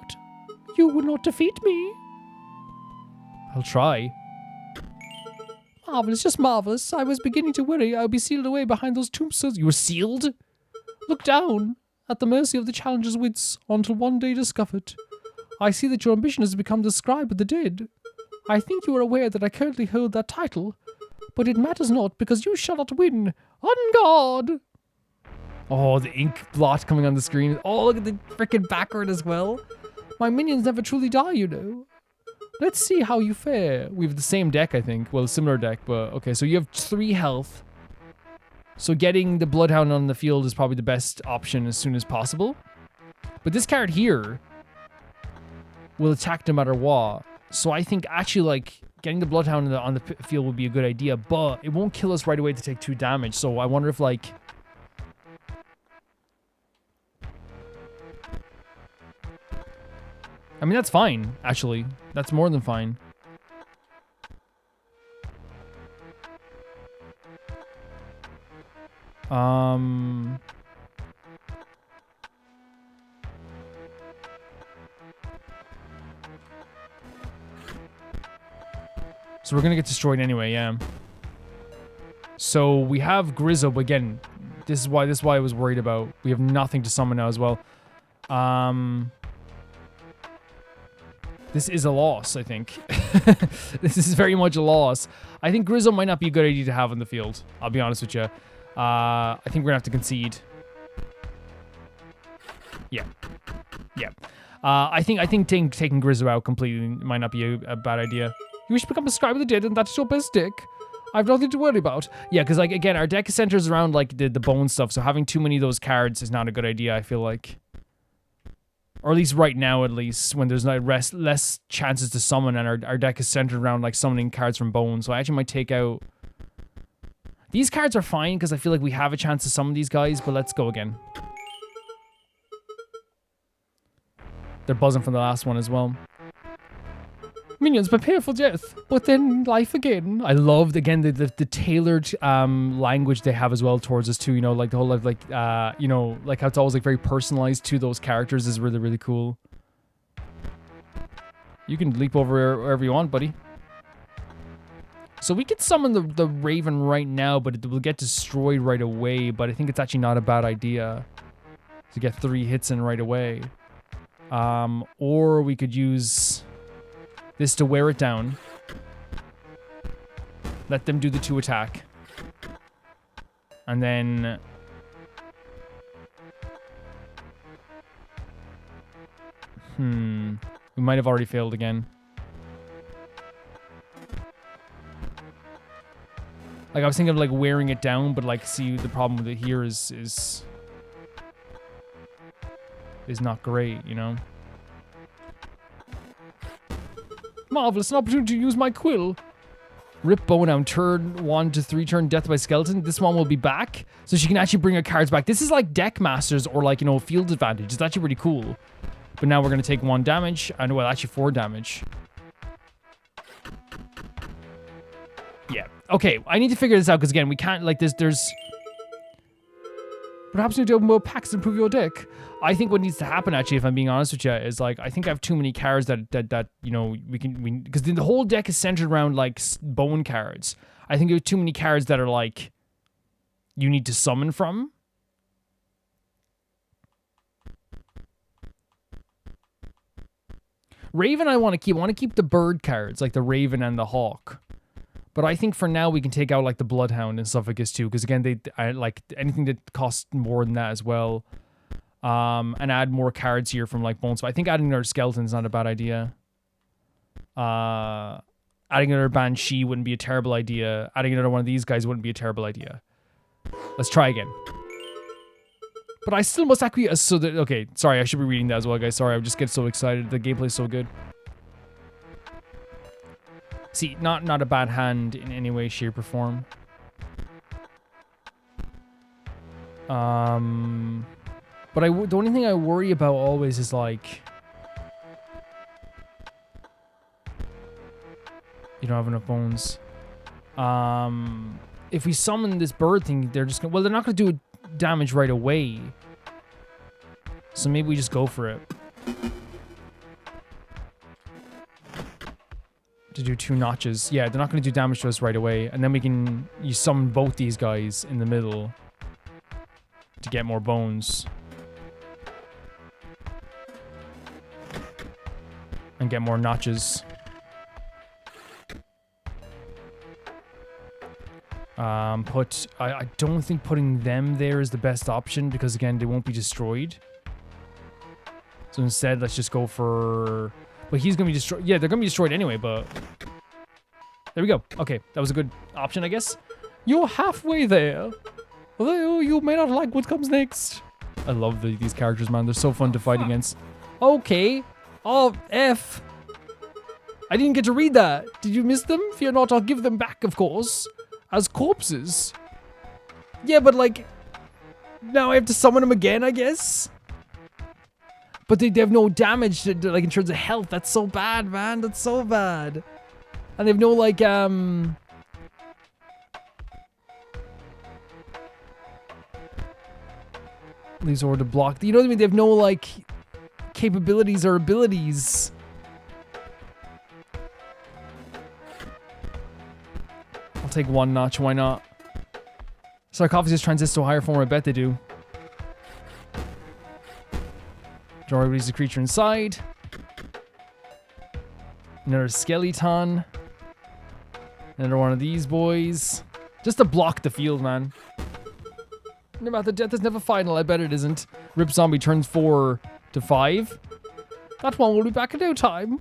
Speaker 3: You will not defeat me.
Speaker 1: I'll try.
Speaker 3: Marvelous, just marvelous. I was beginning to worry I'll be sealed away behind those tombstones.
Speaker 1: You were sealed?
Speaker 3: Look down, at the mercy of the challenger's wits, until one day discovered. I see that your ambition has become the scribe of the dead. I think you are aware that I currently hold that title, but it matters not, because you shall not win. On guard!
Speaker 1: Oh, the ink blot coming on the screen. Oh, look at the freaking backward as well.
Speaker 3: My minions never truly die, you know. Let's see how you fare.
Speaker 1: We have the same deck, I think. Well, a similar deck, but okay. So you have 3 health. So getting the Bloodhound on the field is probably the best option as soon as possible. But this card here will attack no matter what. So I think actually, like, getting the Bloodhound on the field would be a good idea, but it won't kill us right away to take 2 damage. So I wonder if, like... I mean, that's fine, actually. That's more than fine. So we're gonna get destroyed anyway, yeah. So we have Grizzo, but again, this is why I was worried about. We have nothing to summon now as well. This is a loss, I think. This is very much a loss. I think Grizzo might not be a good idea to have on the field. I'll be honest with you. I think we're gonna have to concede. Yeah. Yeah. I think taking Grizzo out completely might not be a bad idea.
Speaker 3: You wish to become a scribe of the dead, and that's your best deck. I've nothing to worry about.
Speaker 1: Yeah, because, like, again, our deck centers around, like, the bone stuff, so having too many of those cards is not a good idea, I feel like. Or at least right now, at least, when there's less chances to summon, and our deck is centered around, like, summoning cards from bone, so I actually might take out... These cards are fine, because I feel like we have a chance to summon these guys, but let's go again. They're buzzing from the last one as well.
Speaker 3: Minions prepare for death, but then life again.
Speaker 1: I loved, again, the tailored language they have as well towards us too, you know, like the whole, like, you know, like how it's always, like, very personalized to those characters is really, really cool. You can leap over wherever you want, buddy. So we could summon the Raven right now, but it will get destroyed right away, but I think it's actually not a bad idea to get 3 hits in right away. Or we could use... this to wear it down. Let them do the 2 attack. And then... we might have already failed again. Like, I was thinking of, like, wearing it down, but, like, see, the problem with it here is not great, you know?
Speaker 3: Marvelous, an opportunity to use my quill.
Speaker 1: Rip Bonehound, turn 1 to 3, turn Death by Skeleton. This one will be back, so she can actually bring her cards back. This is like Deck Masters or like, you know, Field Advantage. It's actually pretty cool. But now we're going to take 1 damage, and well, actually 4 damage. Yeah. Okay, I need to figure this out, because again, we can't, like, there's... Perhaps you need to open more packs to improve your deck. I think what needs to happen, actually, if I'm being honest with you, is like I think I have too many cards that you know because the whole deck is centered around like bone cards. I think you have too many cards that are like you need to summon from. Raven, I want to keep. I want to keep the bird cards like the Raven and the Hawk. But I think for now we can take out like the Bloodhound and stuff like this too, because again I like anything that costs more than that as well. And add more cards here from like Bones. So I think adding another Skeleton is not a bad idea. Adding another Banshee wouldn't be a terrible idea. Adding another one of these guys wouldn't be a terrible idea. Let's try again. But I still must acquiesce so that... Okay, sorry, I should be reading that as well, guys. Sorry, I just get so excited. The gameplay's so good. See, not a bad hand in any way, shape, or form. But the only thing I worry about always is like... You don't have enough bones. If we summon this bird thing, they're just gonna... Well, they're not going to do damage right away. So maybe we just go for it. To do 2 notches. Yeah, they're not going to do damage to us right away. And then we can... You summon both these guys in the middle. To get more bones. And get more notches. I don't think putting them there is the best option because again they won't be destroyed. So instead let's just go for... But he's gonna be destroyed. Yeah, they're gonna be destroyed anyway, but... There we go. Okay, that was a good option, I guess.
Speaker 3: You're halfway there. Although you may not like what comes next.
Speaker 1: I love these characters, man. They're so fun to fight against.
Speaker 3: Okay. Oh, F. I didn't get to read that. Did you miss them? Fear not, I'll give them back, of course. As corpses.
Speaker 1: Yeah, but like... Now I have to summon them again, I guess? But they have no damage, like in terms of health. That's so bad, man. That's so bad. And they have no, like, These are to block. You know what I mean? They have no, like, capabilities or abilities. I'll take 1 notch. Why not? Sarcophagus transits to a higher form. I bet they do. Draw release a creature inside. Another skeleton. Another one of these boys. Just to block the field, man. No matter, death is never final. I bet it isn't. Rip Zombie turns 4 to 5.
Speaker 3: That one will be back in no time.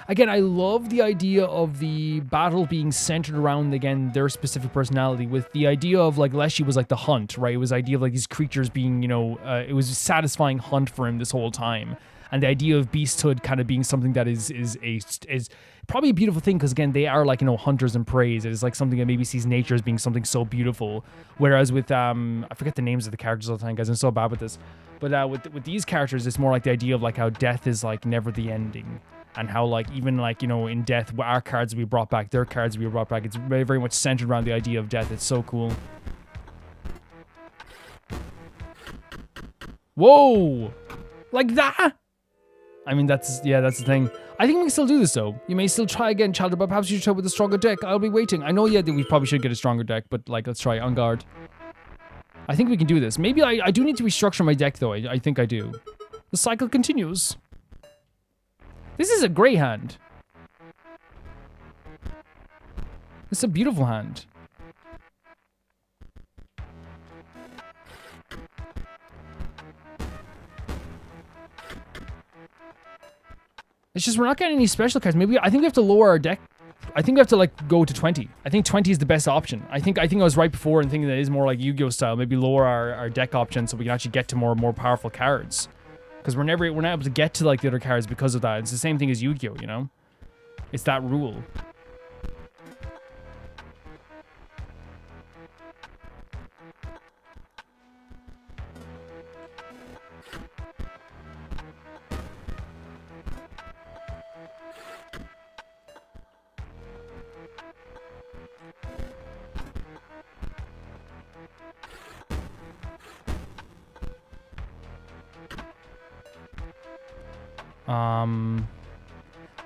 Speaker 1: Again, I love the idea of the battle being centered around, again, their specific personality, with the idea of, like, Leshy was like the hunt, right? It was the idea of, like, these creatures being, you know, it was a satisfying hunt for him this whole time. And the idea of beasthood kind of being something that is probably a beautiful thing, because, again, they are, like, you know, hunters and preys. It is, like, something that maybe sees nature as being something so beautiful. Whereas with, I forget the names of the characters all the time, guys. I'm so bad with this. But with these characters, it's more like the idea of, like, how death is, like, never the ending. And how, like, even, like, you know, in death, our cards will be brought back, their cards will be brought back. It's very, very much centered around the idea of death. It's so cool. Whoa! Like that? I mean, that's the thing. I think we can still do this, though. You may still try again, Chalder, but perhaps you should try with a stronger deck. I'll be waiting. I know, yeah, that we probably should get a stronger deck, but, like, let's try on guard. I think we can do this. Maybe I do need to restructure my deck, though. I think I do. The cycle continues. This is a great hand. It's a beautiful hand. It's just we're not getting any special cards. Maybe I think we have to lower our deck. I think we have to like go to 20. I think 20 is the best option. I think I was right before and thinking that it is more like Yu-Gi-Oh style. Maybe lower our deck option so we can actually get to more powerful cards. Because we're not able to get to like the other cards because of that. It's the same thing as Yu-Gi-Oh, you know? It's that rule.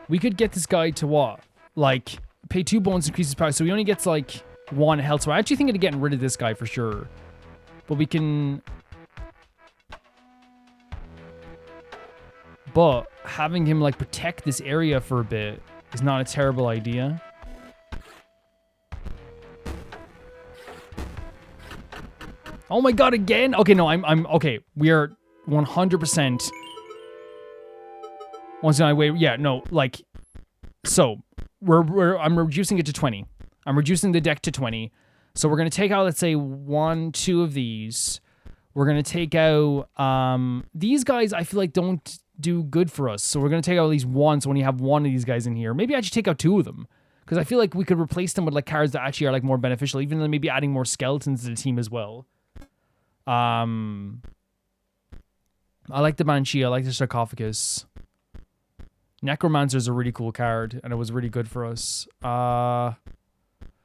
Speaker 1: We could get this guy to what? Like, pay 2 bones, increase his power. So he only gets, like, 1 health. So I actually think of getting rid of this guy for sure. But we can... But having him, like, protect this area for a bit is not a terrible idea. Oh my god, again? Okay, no, I'm okay. We are 100%... Once in my way, yeah, no, like, so I'm reducing it to 20. I'm reducing the deck to 20. So we're gonna take out, let's say, 1, 2 of these. We're gonna take out these guys. I feel like don't do good for us. So we're gonna take out at least 1. So when you have 1 of these guys in here, maybe I should take out 2 of them because I feel like we could replace them with like cards that actually are like more beneficial, even though maybe adding more skeletons to the team as well. I like the Banshee. I like the Sarcophagus. Necromancer is a really cool card, and it was really good for us.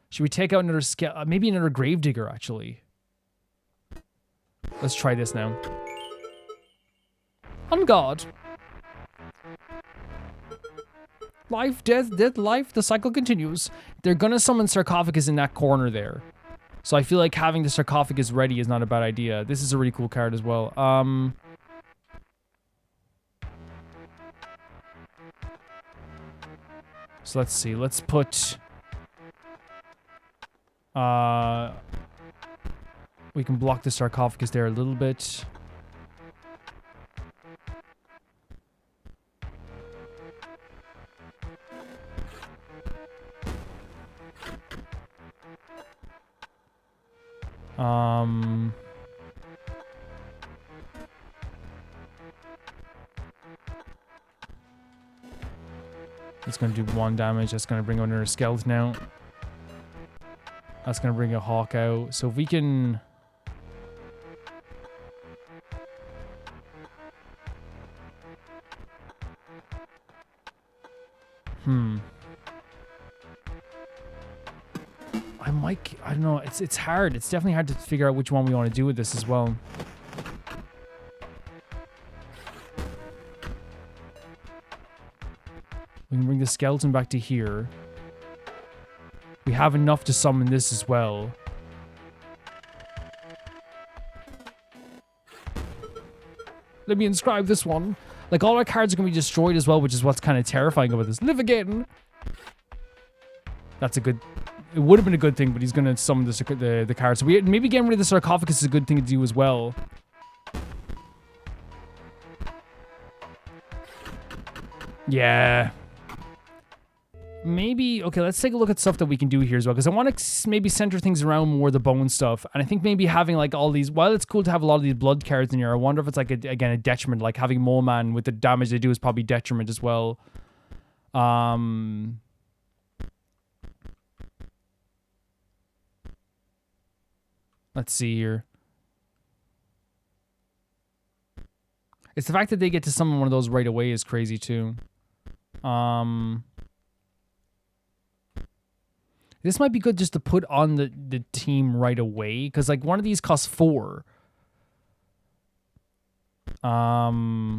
Speaker 1: Should we take out another maybe another Gravedigger, actually? Let's try this now. On guard. Life, death, death, life. The cycle continues. They're gonna summon Sarcophagus in that corner there. So I feel like having the Sarcophagus ready is not a bad idea. This is a really cool card as well. So let's see. Let's put... we can block the Sarcophagus there a little bit. It's going to do 1 damage. That's going to bring out another skeleton out. That's going to bring a hawk out. So if we can... I don't know. It's hard. It's definitely hard to figure out which one we want to do with this as well. We can bring the skeleton back to here. We have enough to summon this as well. Let me inscribe this one. Like, all our cards are going to be destroyed as well, which is what's kind of terrifying about this. Live again! That's a good... It would have been a good thing, but he's going to summon the card. So maybe getting rid of the Sarcophagus is a good thing to do as well. Yeah. Maybe... Okay, let's take a look at stuff that we can do here as well. Because I want to maybe center things around more the bone stuff. And I think maybe having like all these... While it's cool to have a lot of these blood cards in here, I wonder if it's like, again, a detriment. Like having Mole Man with the damage they do is probably detriment as well. Let's see here. It's the fact that they get to summon one of those right away is crazy too. This might be good just to put on the team right away, because like one of these costs 4. I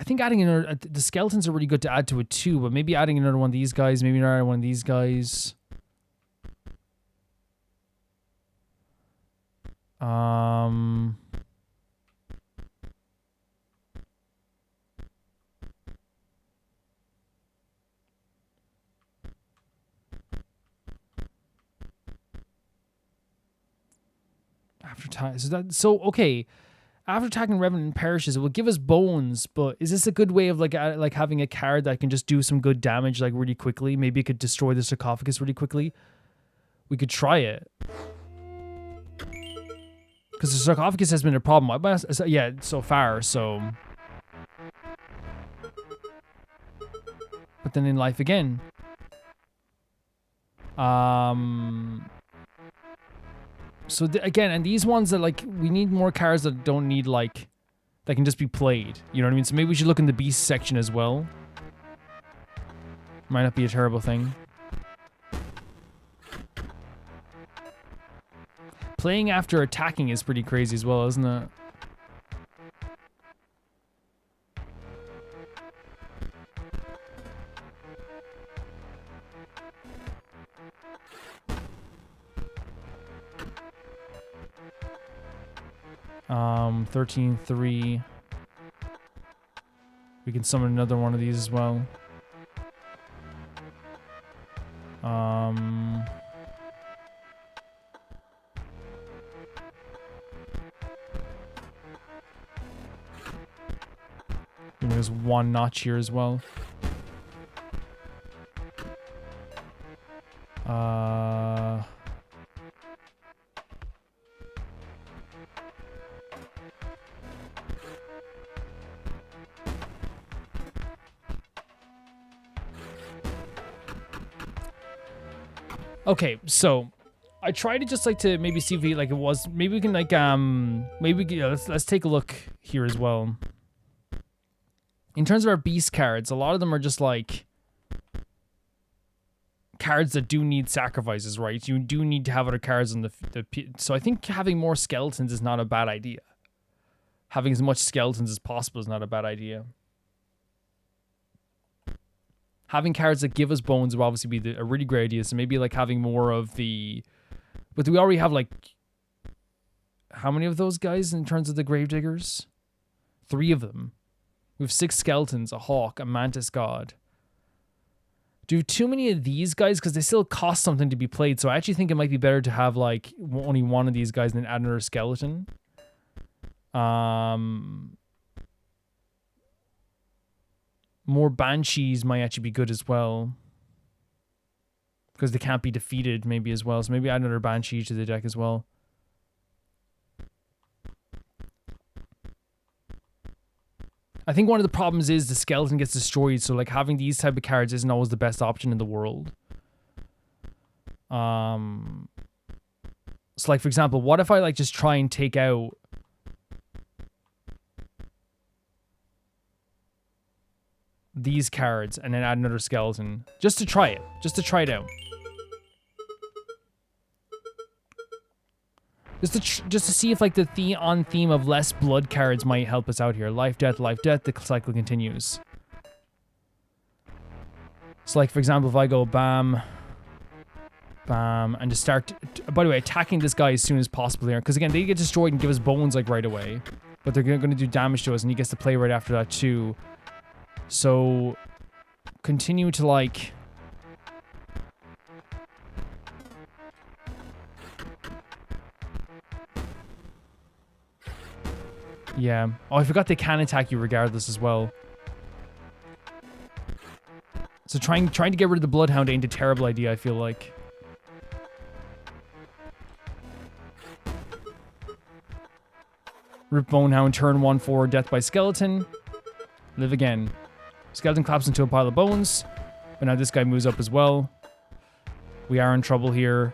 Speaker 1: think adding another... The skeletons are really good to add to it too, but maybe adding another one of these guys, maybe another one of these guys. Okay. After attacking Revenant perishes, it will give us bones, but is this a good way of like having a card that can just do some good damage like really quickly? Maybe it could destroy the Sarcophagus really quickly. We could try it. Because the Sarcophagus has been a problem. Yeah, so far, so... But then in life again. So again, and these ones that like, we need more cards that don't need like, that can just be played. You know what I mean? So maybe we should look in the beast section as well. Might not be a terrible thing. Playing after attacking is pretty crazy as well, isn't it? Um, 13-3. We can summon another one of these as well. There's one notch here as well. Okay, so I tried to just like to maybe see if we like it was maybe we can like maybe we can, let's take a look here as well. In terms of our beast cards, a lot of them are just like cards that do need sacrifices, right? You do need to have other cards on the so I think having more skeletons is not a bad idea. Having as much skeletons as possible is not a bad idea. Having cards that give us bones will obviously be a really great idea. So maybe like having more of the... But do we already have like... How many of those guys in terms of the gravediggers? 3 of them. We have 6 skeletons, a hawk, a mantis god. Do too many of these guys because they still cost something to be played. So I actually think it might be better to have like only one of these guys and then add another skeleton. More banshees might actually be good as well. Because they can't be defeated maybe as well. So maybe add another banshee to the deck as well. I think one of the problems is the skeleton gets destroyed. So like having these type of cards isn't always the best option in the world. So like for example, what if I like just try and take out these cards and then add another skeleton just to try it, out, just to see if like the theme of less blood cards might help us out here. Life, death, the cycle continues. So like for example, if I go bam, bam, and just start, by the way, attacking this guy as soon as possible here, because again, they get destroyed and give us bones like right away, but they're going to do damage to us and he gets to play right after that too. So, continue to like... Yeah. Oh, I forgot they can attack you regardless as well. So trying to get rid of the Bloodhound ain't a terrible idea, I feel like. Rip Bonehound, turn 1 forward, death by skeleton. Live again. Skeleton claps into a pile of bones. But now this guy moves up as well. We are in trouble here.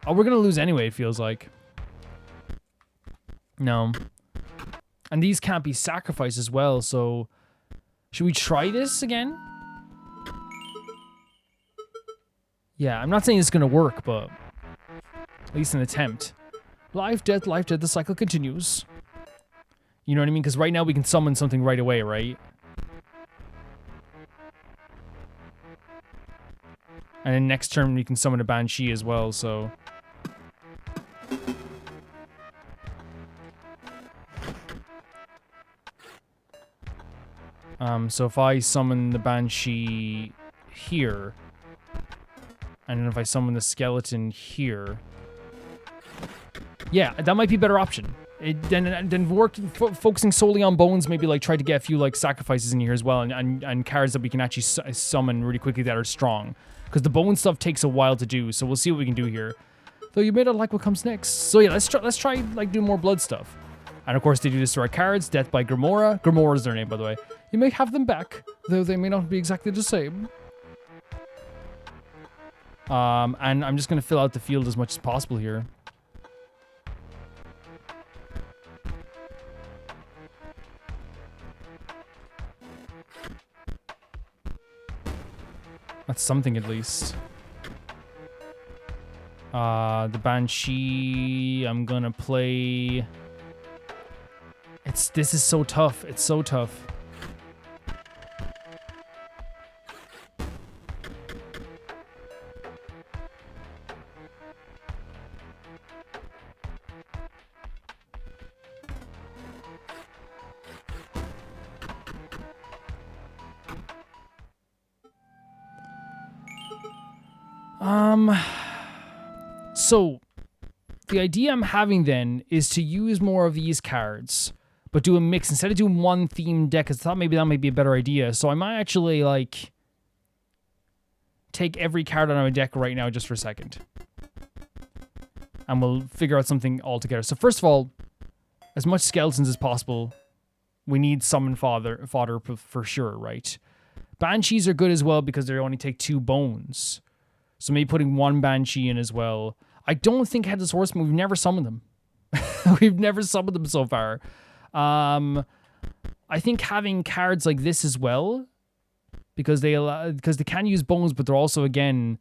Speaker 1: Oh, we're going to lose anyway, it feels like. No. And these can't be sacrificed as well, so... Should we try this again? Yeah, I'm not saying it's going to work, but... At least an attempt. Life, death, the cycle continues. You know what I mean? Because right now we can summon something right away, right? And then next turn we can summon a Banshee as well, so... So if I summon the Banshee here, and then if I summon the skeleton here... Yeah, that might be a better option. Then focusing solely on bones, maybe like try to get a few like sacrifices in here as well, and cards that we can actually summon really quickly that are strong. Because the bone stuff takes a while to do, so we'll see what we can do here. Though you may not like what comes next. So yeah, let's try like do more blood stuff. And of course they do this to our cards. Death by Grimoire. Grimoire is their name, by the way. You may have them back, though they may not be exactly the same. And I'm just going to fill out the field as much as possible here. That's something at least. The Banshee, I'm gonna play... This is so tough. It's so tough. So, the idea I'm having then is to use more of these cards, but do a mix. Instead of doing one themed deck, I thought maybe that might be a better idea. So I might actually, like, take every card on my deck right now just for a second. And we'll figure out something altogether. So first of all, as much skeletons as possible, we need summon fodder for sure, right? Banshees are good as well because they only take 2 bones. So maybe putting 1 Banshee in as well. I don't think Headless Horseman, we've never summoned them. We've never summoned them so far. I think having cards like this as well, because they can use bones, but they're also, again,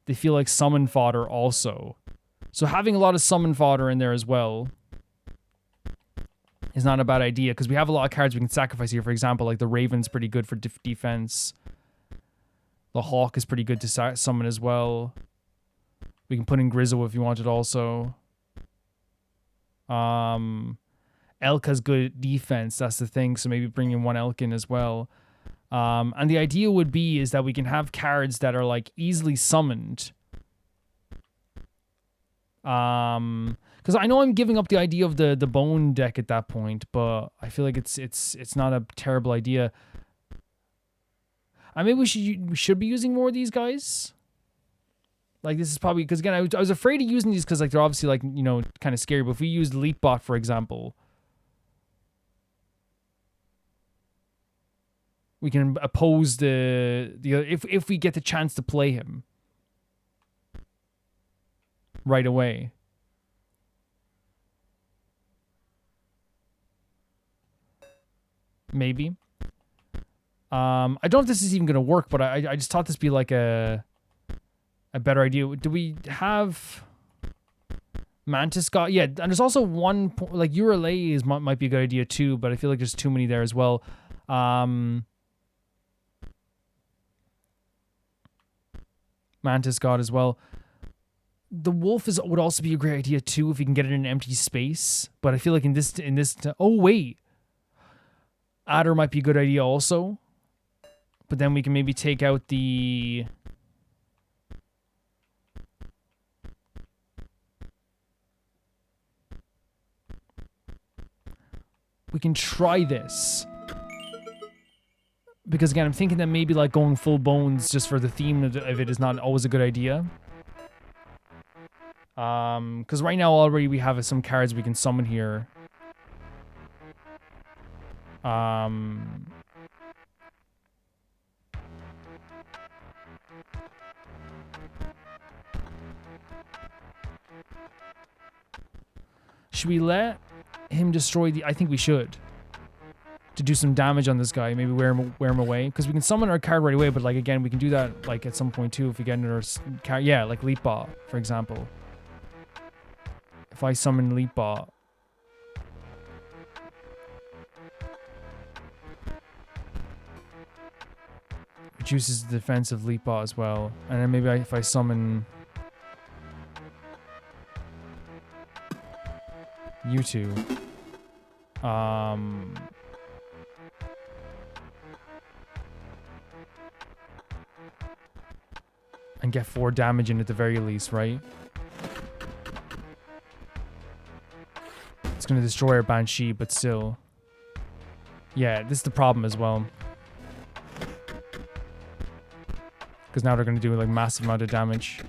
Speaker 1: they feel like summon fodder also. So having a lot of summon fodder in there as well is not a bad idea, because we have a lot of cards we can sacrifice here. For example, like the Raven's pretty good for defense. The Hawk is pretty good to summon as well. We can put in Grizzle if you wanted also. Elk has good defense, that's the thing, so maybe bring in 1 Elk in as well. And the idea would be is that we can have cards that are like easily summoned. Because I know I'm giving up the idea of the bone deck at that point, but I feel like it's not a terrible idea. I mean, we should be using more of these guys. Like, this is probably... Because, again, I was afraid of using these because, like, they're obviously, like, you know, kind of scary. But if we used Leapbot, for example, we can oppose if we get the chance to play him right away. Maybe. I don't know if this is even going to work, but I just thought this be like a better idea. Do we have Mantis God? Yeah, and there's also one like Uralay might be a good idea too, but I feel like there's too many there as well. Mantis God as well. The Wolf would also be a great idea too if you can get it in an empty space. But I feel like in this oh wait, Adder might be a good idea also. But then we can maybe take out the... We can try this. Because again, I'm thinking that maybe like going full bones just for the theme of it is not always a good idea. Because right now already we have some cards we can summon here. Should we let him destroy the... I think we should. To do some damage on this guy. Maybe wear him away. Because we can summon our card right away, but like again, we can do that like at some point too if we get into our card. Yeah, like Leapbot, for example. If I summon Leapbot. Reduces the defense of Leapbot as well. And then maybe if I summon... you two. And get 4 damage in at the very least, right? It's gonna destroy our Banshee, but still. Yeah, this is the problem as well. Because now they're gonna do like massive amount of damage.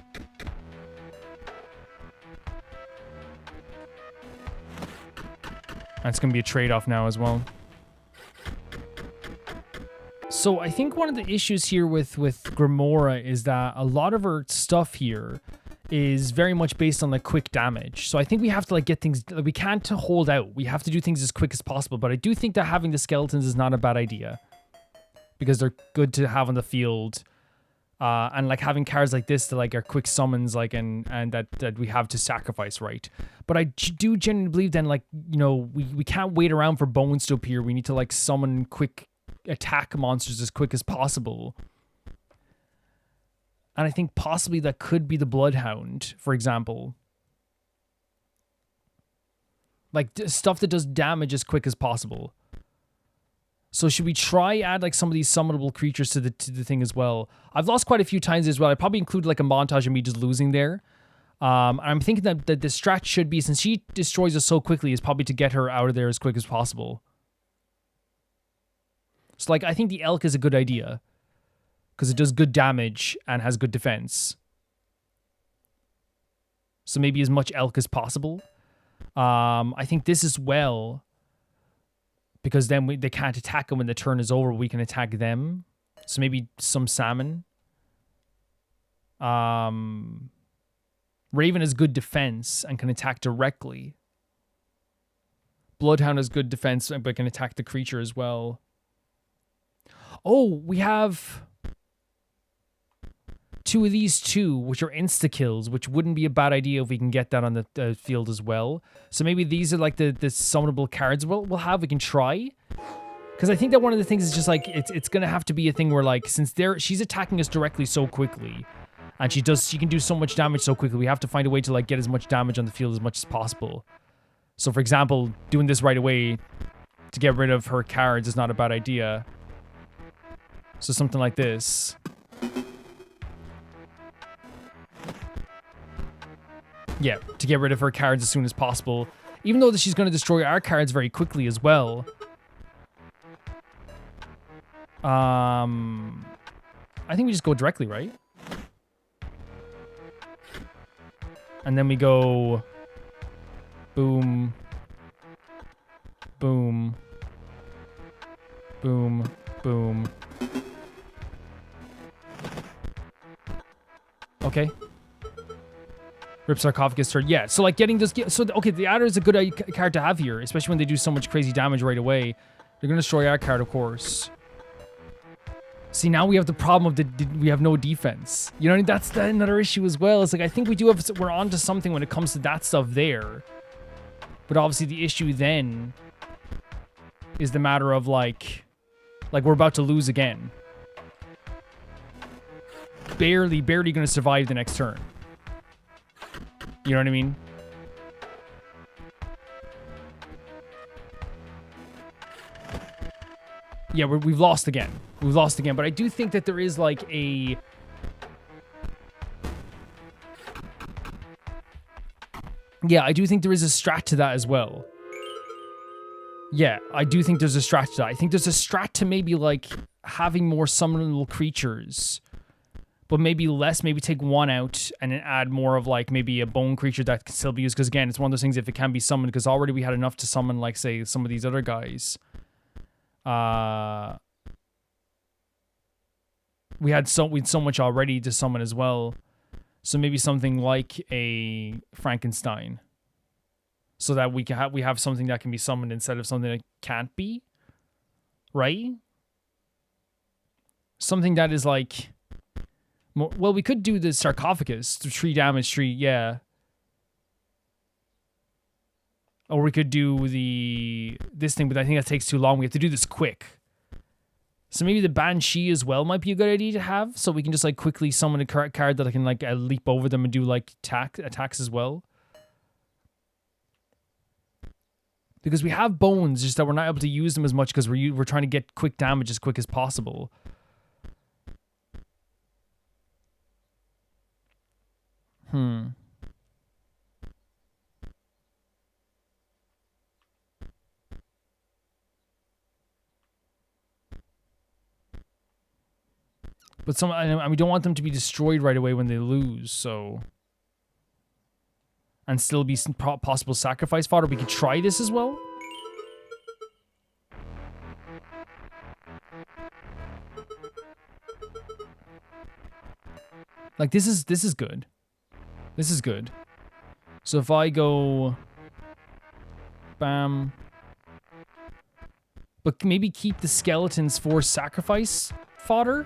Speaker 1: And it's going to be a trade-off now as well. So I think one of the issues here with Grimora is that a lot of her stuff here is very much based on like quick damage. So I think we have to like get things, like, we can't hold out. We have to do things as quick as possible. But I do think that having the skeletons is not a bad idea because they're good to have on the field. And like having cards like this that like are quick summons, like and that we have to sacrifice, right? But I do genuinely believe then, like, you know, we can't wait around for bones to appear. We need to like summon quick attack monsters as quick as possible. And I think possibly that could be the Bloodhound, for example. Like stuff that does damage as quick as possible. So should we try add like some of these summonable creatures to the thing as well? I've lost quite a few times as well. I probably include like a montage of me just losing there. I'm thinking that the strat should be, since she destroys us so quickly, is probably to get her out of there as quick as possible. So like I think the Elk is a good idea because it does good damage and has good defense. So maybe as much Elk as possible. I think this as well, because then they can't attack them when the turn is over. We can attack them. So maybe some salmon. Raven has good defense and can attack directly. Bloodhound has good defense but can attack the creature as well. Oh, we have two of these two, which are insta-kills, which wouldn't be a bad idea if we can get that on the field as well. So maybe these are like the summonable cards we'll have. We can try. Because I think that one of the things is just like, it's going to have to be a thing where like, since she's attacking us directly so quickly, and she can do so much damage so quickly, we have to find a way to like get as much damage on the field as much as possible. So for example, doing this right away to get rid of her cards is not a bad idea. So something like this. Yeah, to get rid of her cards as soon as possible. Even though she's going to destroy our cards very quickly as well. I think we just go directly, right? And then we go... Boom. Boom. Boom. Boom. Okay. Rip Sarcophagus turn. Yeah, so like getting this... So, okay, the Adder is a good card to have here, especially when they do so much crazy damage right away. They're going to destroy our card, of course. See, now we have the problem of we have no defense. You know, that's another issue as well. It's like, I think we're onto something when it comes to that stuff there. But obviously the issue then is the matter of like we're about to lose again. Barely going to survive the next turn. You know what I mean? Yeah, we've lost again. We've lost again, but I do think that there is like a... Yeah, I do think there is a strat to that as well. Yeah, I do think there's a strat to that. I think there's a strat to maybe like having more summonable creatures, but maybe less, maybe take one out and then add more of like maybe a bone creature that can still be used. Because again, it's one of those things if it can be summoned, because already we had enough to summon like, say, some of these other guys. We had so much already to summon as well. So maybe something like a Frankenstein. So that we have something that can be summoned instead of something that can't be. Right? Something that is like... Well, we could do the Sarcophagus, the 3 damage, 3, yeah. Or we could do this thing, but I think that takes too long. We have to do this quick. So maybe the Banshee as well might be a good idea to have. So we can just like quickly summon a card that I can like leap over them and do like attacks as well. Because we have bones, just that we're not able to use them as much because we're trying to get quick damage as quick as possible. But and we don't want them to be destroyed right away when they lose, so... And still be some possible sacrifice fodder. We could try this as well. Like, this is good. This is good. So if I go... Bam. But maybe keep the skeletons for sacrifice fodder?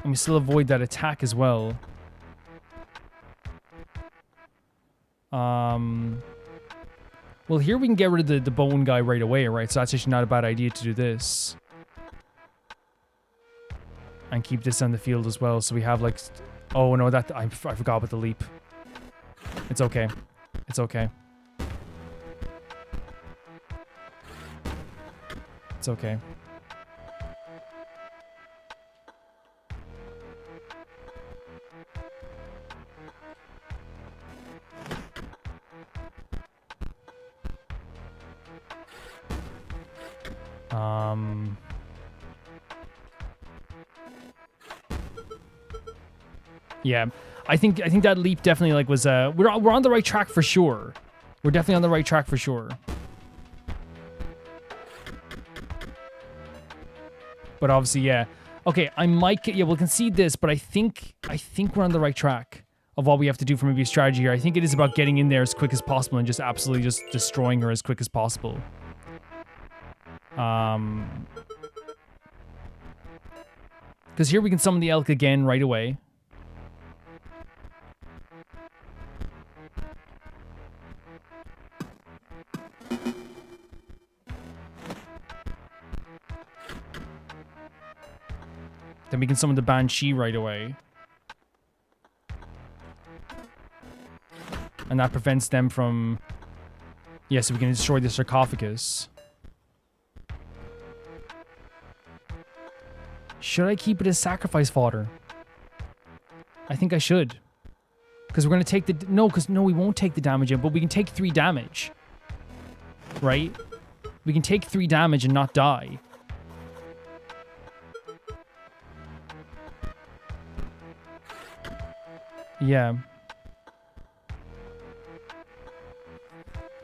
Speaker 1: And we still avoid that attack as well. Well, here we can get rid of the bone guy right away, right? So that's actually not a bad idea to do this. And keep this on the field as well. So we have like... Oh, no, that I forgot about the leap. It's okay. It's okay. It's okay. Yeah, I think that leap definitely like was we're on the right track for sure. We're definitely on the right track for sure. But obviously, yeah. Okay, I might get, yeah, we'll concede this, but I think we're on the right track of what we have to do for maybe a strategy here. I think it is about getting in there as quick as possible and just absolutely just destroying her as quick as possible. Because here we can summon the elk again right away. Then we can summon the Banshee right away. And that prevents them from... Yeah, so we can destroy the sarcophagus. Should I keep it as sacrifice fodder? I think I should. Because we're going to take the... No, we won't take the damage in, but we can take 3 damage. Right? We can take 3 damage and not die. Yeah.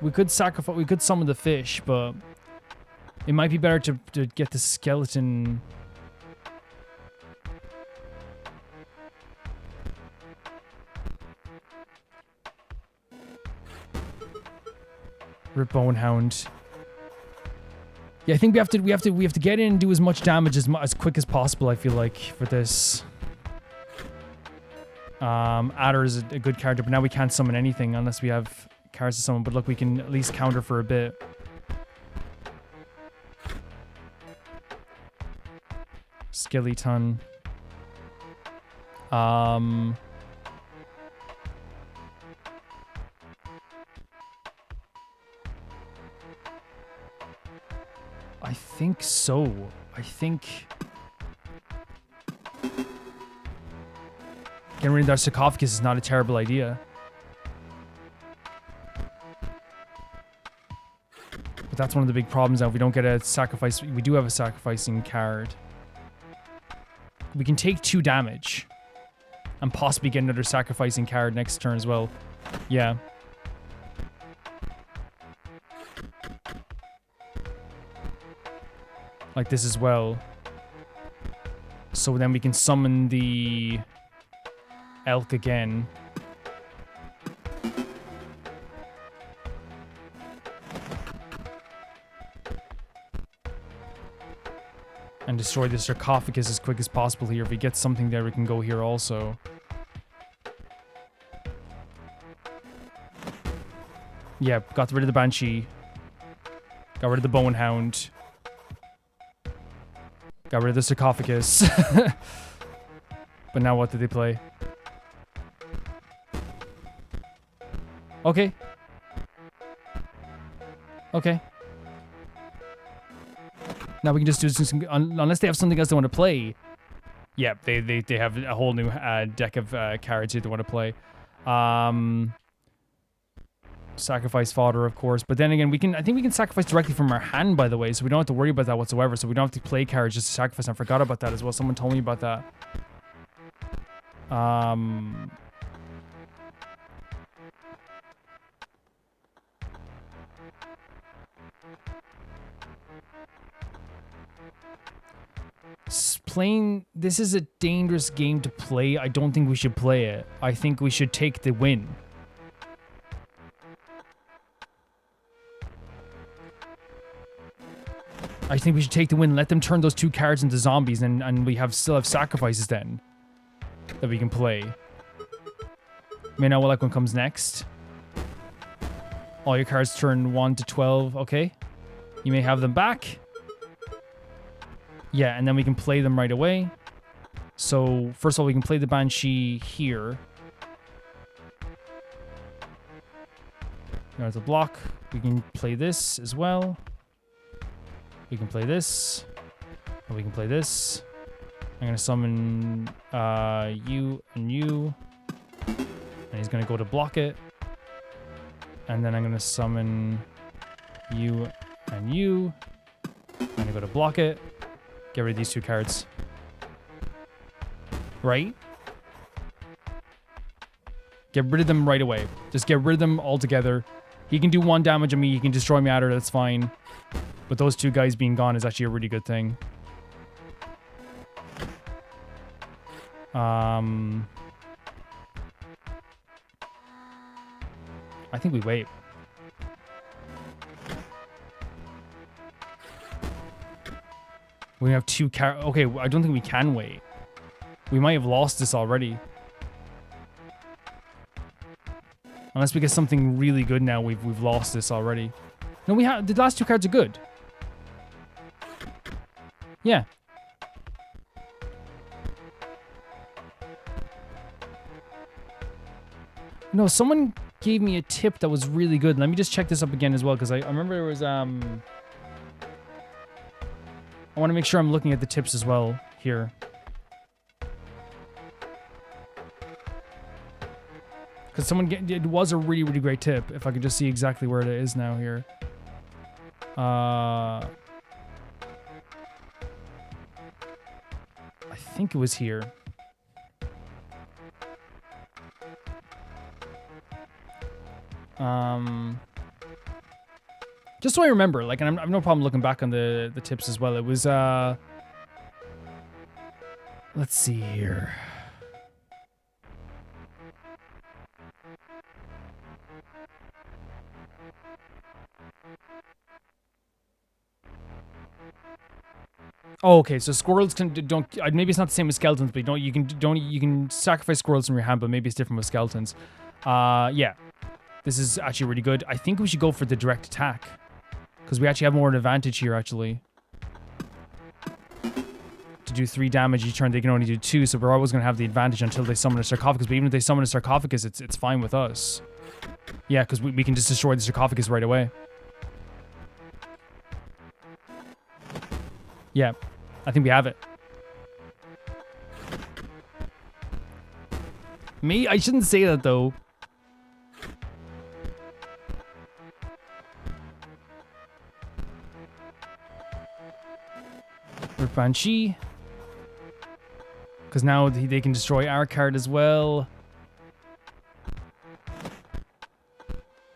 Speaker 1: We could sacrifice... We could summon the fish, but... It might be better to get the skeleton... Rip Bonehound. Yeah, I think we have to get in and do as much damage as quick as possible, I feel like, for this. Adder is a good character, but now we can't summon anything unless we have cards to summon. But look, we can at least counter for a bit. Skeleton. I think so. I think... Getting rid of our sarcophagus is not a terrible idea. But that's one of the big problems now. If we don't get a sacrifice... We do have a sacrificing card. We can take 2 damage. And possibly get another sacrificing card next turn as well. Yeah. Like this as well. So then we can summon the elk again. And destroy the sarcophagus as quick as possible here. If we get something there, we can go here also. Yeah, got rid of the Banshee. Got rid of the Bonehound. Got rid of the sarcophagus. But now what did they play? Okay. Okay. Now we can just do some... Unless they have something else they want to play. Yeah, they have a whole new deck of cards here they want to play. Sacrifice fodder, of course. But then again, I think we can sacrifice directly from our hand, by the way, so we don't have to worry about that whatsoever. So we don't have to play cards just to sacrifice. I forgot about that as well. Someone told me about that. Playing this is a dangerous game to play. I don't think we should play it. I think we should take the win. I think we should take the win. Let them turn those 2 cards into zombies, and we still have sacrifices then that we can play. May not like what comes next. All your cards turn 1 to 12. Okay, you may have them back. Yeah, and then we can play them right away. So first of all, we can play the Banshee here. There's a block. We can play this as well. We can play this. And we can play this. I'm going to summon you and you. And he's going to go to block it. And then I'm going to summon you and you. I'm going to go to block it. Get rid of these 2 cards. Right? Get rid of them right away. Just get rid of them altogether. He can do 1 damage on me. He can destroy me out, that's fine. But those 2 guys being gone is actually a really good thing. I think we wait. We have 2 okay, I don't think we can wait. We might have lost this already. Unless we get something really good now, we've lost this already. No, we have the last 2 cards are good. Yeah. No, someone gave me a tip that was really good. Let me just check this up again as well, because I remember there was I want to make sure I'm looking at the tips as well here. Because it was a really, really great tip. If I could just see exactly where it is now here. I think it was here. Just so I remember, like, and I've no problem looking back on the tips as well. It was, let's see here. Oh, okay. So squirrels don't. Maybe it's not the same as skeletons, but you can sacrifice squirrels from your hand, but maybe it's different with skeletons. Yeah, this is actually really good. I think we should go for the direct attack because we actually have more of an advantage here. Actually, to do 3 damage each turn, they can only do 2, so we're always going to have the advantage until they summon a sarcophagus. But even if they summon a sarcophagus, it's fine with us. Yeah, because we can just destroy the sarcophagus right away. Yeah, I think we have it. I shouldn't say that though. With Banshee. Because now they can destroy our card as well.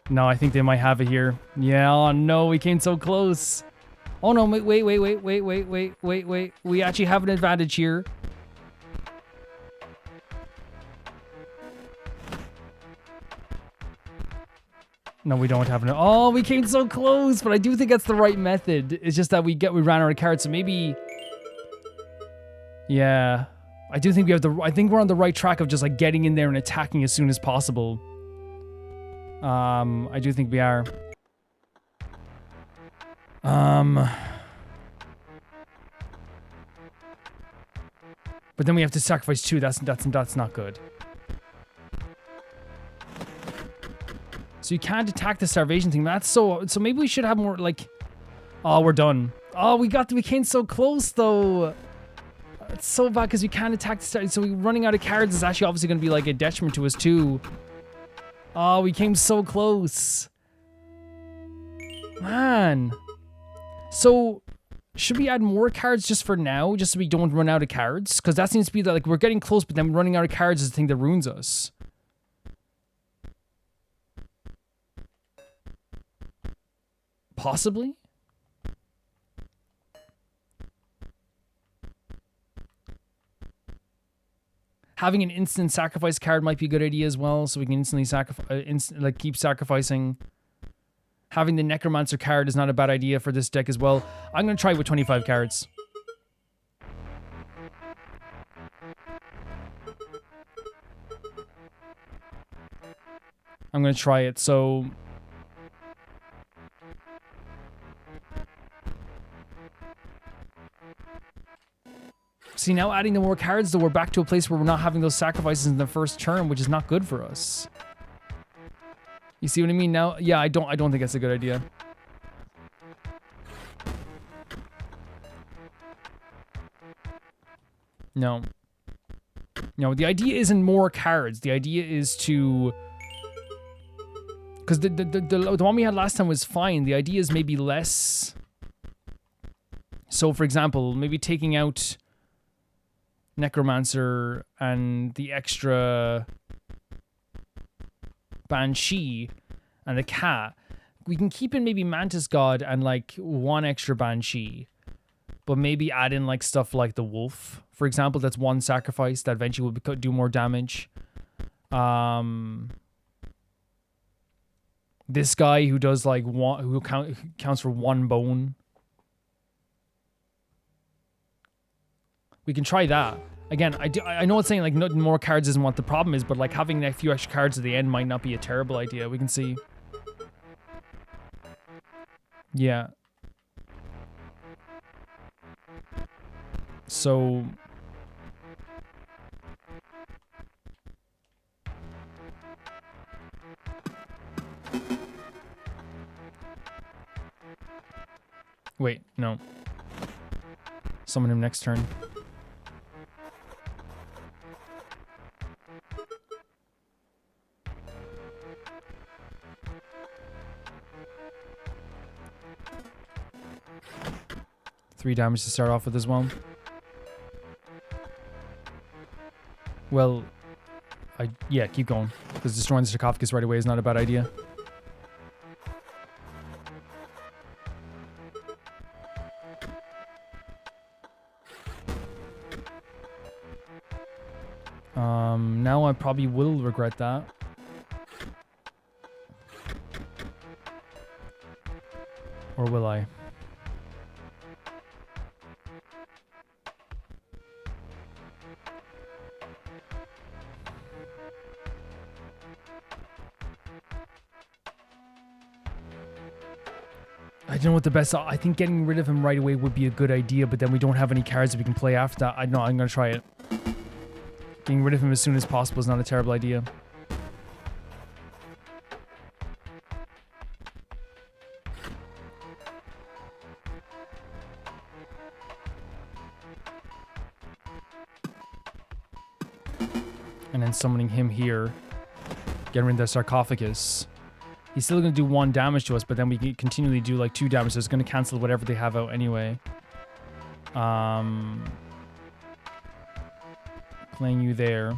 Speaker 1: No, I think they might have it here. Yeah, oh no, we came so close. Oh no, wait. We actually have an advantage here. No, we don't have an... Oh, we came so close, but I do think that's the right method. It's just that we ran out of cards, so maybe... Yeah. I do think I think we're on the right track of just like getting in there and attacking as soon as possible. I do think we are. But then we have to sacrifice 2. That's not good. So you can't attack the starvation thing. That's so maybe we should have more like... Oh, we're done. Oh, we came so close though. It's so bad because you can't attack the starvation. So running out of cards is actually obviously going to be like a detriment to us too. Oh, we came so close. Man. So, should we add more cards just for now? Just so we don't run out of cards? Because that seems to be that, like, we're getting close, but then running out of cards is the thing that ruins us. Possibly? Having an instant sacrifice card might be a good idea as well, so we can instantly keep sacrificing. Having the Necromancer card is not a bad idea for this deck as well. I'm going to try with 25 cards. I'm going to try it, so... See, now adding the more cards, though, we're back to a place where we're not having those sacrifices in the first turn, which is not good for us. You see what I mean now? Yeah, I don't think that's a good idea. No. No, the idea isn't more cards. The idea is to... Because the one we had last time was fine. The idea is maybe less... So, for example, maybe taking out Necromancer and the extra Banshee and the cat. We can keep in maybe Mantis God and like one extra Banshee, but maybe add in like stuff like the Wolf, for example. That's one sacrifice that eventually will do more damage. This guy who does like one, who counts for one bone. We can try that. Again, I know it's saying like more cards isn't what the problem is, but like having a few extra cards at the end might not be a terrible idea. We can see. Yeah. So... Wait, no. Summon him next turn. Three damage to start off with as well. Well, yeah, keep going. Because destroying the sarcophagus right away is not a bad idea. Now I probably will regret that. Or will I? I don't know what the best... I think getting rid of him right away would be a good idea, but then we don't have any cards that we can play after that. I know, I'm going to try it. Getting rid of him as soon as possible is not a terrible idea. And then summoning him here. Getting rid of the sarcophagus. He's still going to do 1 damage to us, but then we can continually do like 2 damage, so it's going to cancel whatever they have out anyway. Playing you there.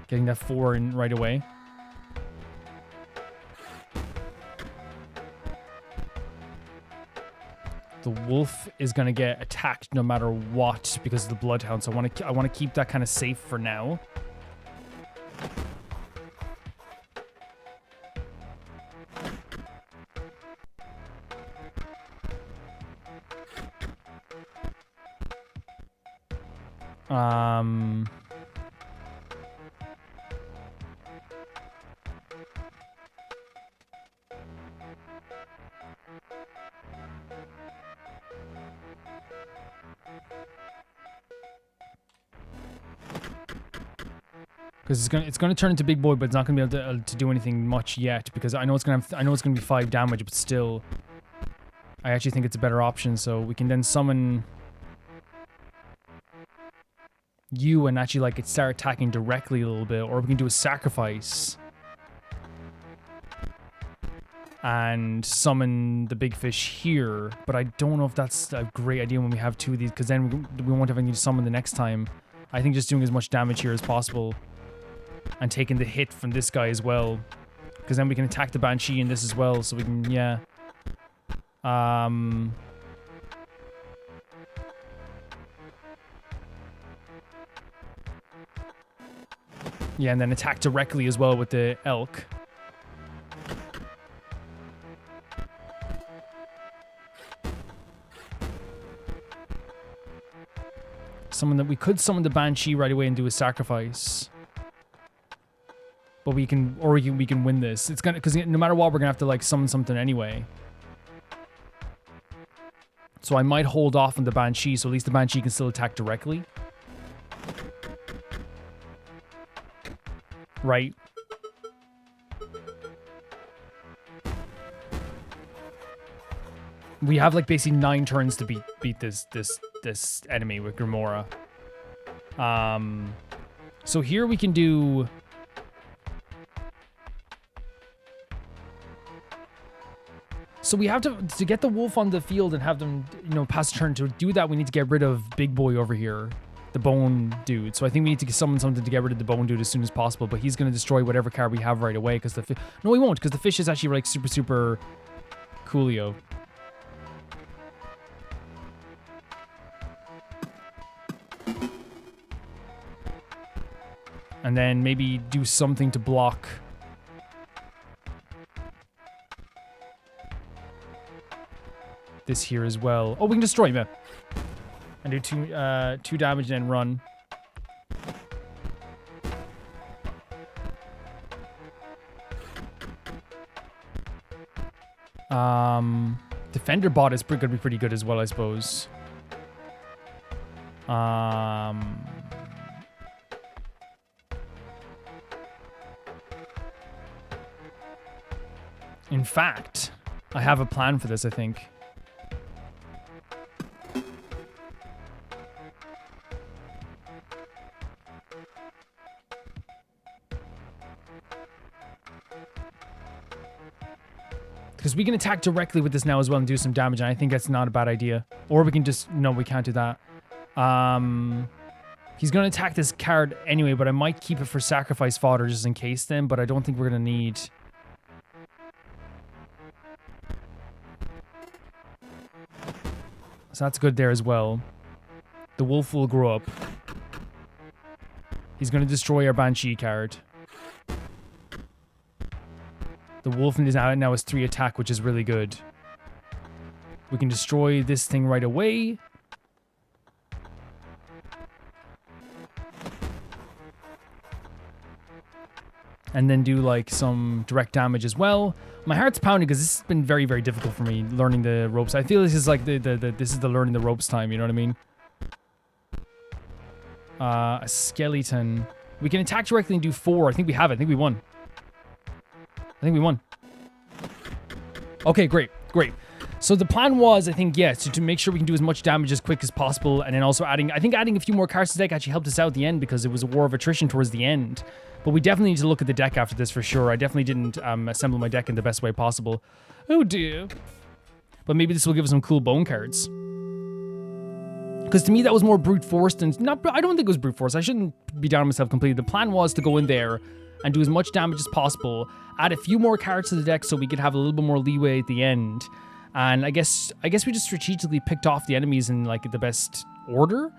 Speaker 1: Getting that 4 in right away. The wolf is going to get attacked no matter what because of the bloodhound. So I want to keep that kind of safe for now. Because it's gonna turn into big boy, but it's not gonna be able to do anything much yet. Because I know it's gonna be 5 damage, but still, I actually think it's a better option. So we can then summon you and actually like start attacking directly a little bit, or we can do a sacrifice and summon the big fish here. But I don't know if that's a great idea when we have 2 of these, because then we won't have any to summon the next time. I think just doing as much damage here as possible and taking the hit from this guy as well, because then we can attack the Banshee in this as well, so we can, yeah. Yeah, and then attack directly as well with the elk. We could summon the Banshee right away and do a sacrifice. But we can win this. It's gonna, because no matter what, we're gonna have to like summon something anyway. So I might hold off on the Banshee, so at least the Banshee can still attack directly. Right. We have like basically 9 turns to beat this enemy with Grimora. So here we can do. So we have to get the wolf on the field and have them, you know, pass a turn. To do that, we need to get rid of Big Boy over here, the bone dude. So I think we need to summon something to get rid of the bone dude as soon as possible. But he's going to destroy whatever card we have right away, because no, he won't, because the fish is actually like super coolio. And then maybe do something to block. This here as well. Oh, we can destroy him. And do 2 damage and then run. Defender bot is going to be pretty good as well, I suppose. In fact, I have a plan for this, I think. Because we can attack directly with this now as well and do some damage, and I think that's not a bad idea. Or we can just... No, we can't do that. He's going to attack this card anyway, but I might keep it for sacrifice fodder just in case then, but I don't think we're going to need... So that's good there as well. The wolf will grow up. He's going to destroy our Banshee card. The wolf now has 3 attack, which is really good. We can destroy this thing right away. And then do like some direct damage as well. My heart's pounding because this has been very, very difficult for me learning the ropes. I feel this is like this is the learning the ropes time, you know what I mean? A skeleton. We can attack directly and do 4. I think we have it. I think we won. Okay, great. So the plan was, I think, yes, to make sure we can do as much damage as quick as possible, and then also adding a few more cards to the deck actually helped us out at the end because it was a war of attrition towards the end. But we definitely need to look at the deck after this for sure. I definitely didn't assemble my deck in the best way possible. Oh dear. But maybe this will give us some cool bone cards. Because to me, that was more brute force than... I don't think it was brute force. I shouldn't be down on myself completely. The plan was to go in there and do as much damage as possible, add a few more cards to the deck so we could have a little bit more leeway at the end. And I guess we just strategically picked off the enemies in like the best order.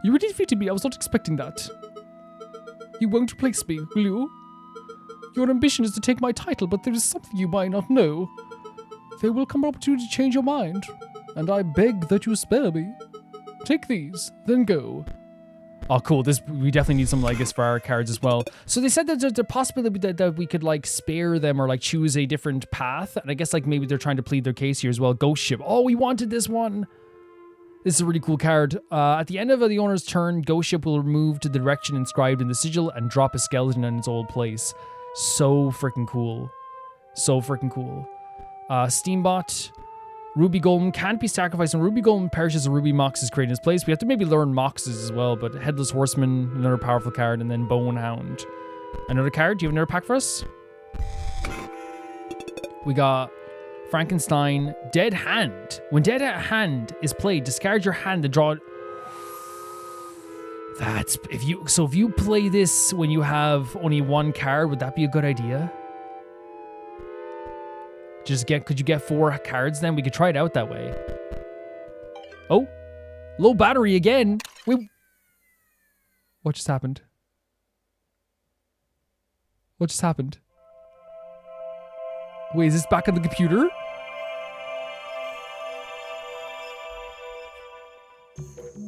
Speaker 1: You really defeated me. I was not expecting that. You won't replace me, will you? Your ambition is to take my title, but there is something you might not know. There will come an opportunity to change your mind, and I beg that you spare me. Take these, then go. Oh, cool. We definitely need something like this for our cards as well. So they said that there's a possibility that we could like spare them or like choose a different path. And I guess like maybe they're trying to plead their case here as well. Ghost Ship. Oh, we wanted this one. This is a really cool card. At the end of the owner's turn, Ghost Ship will move to the direction inscribed in the sigil and drop a skeleton in its old place. So freaking cool. Steambot. Ruby Golem can't be sacrificed, and Ruby Golem perishes and Ruby Mox is created in its place. We have to maybe learn Moxes as well, but Headless Horseman, another powerful card, and then Bone Hound. Another card? Do you have another pack for us? We got Frankenstein, Dead Hand. When Dead Hand is played, discard your hand and draw it. That's if you play this when you have only one card, would that be a good idea? Could you get 4 cards then? We could try it out that way. Oh, low battery again. What just happened? What just happened? Wait, is this back on the computer?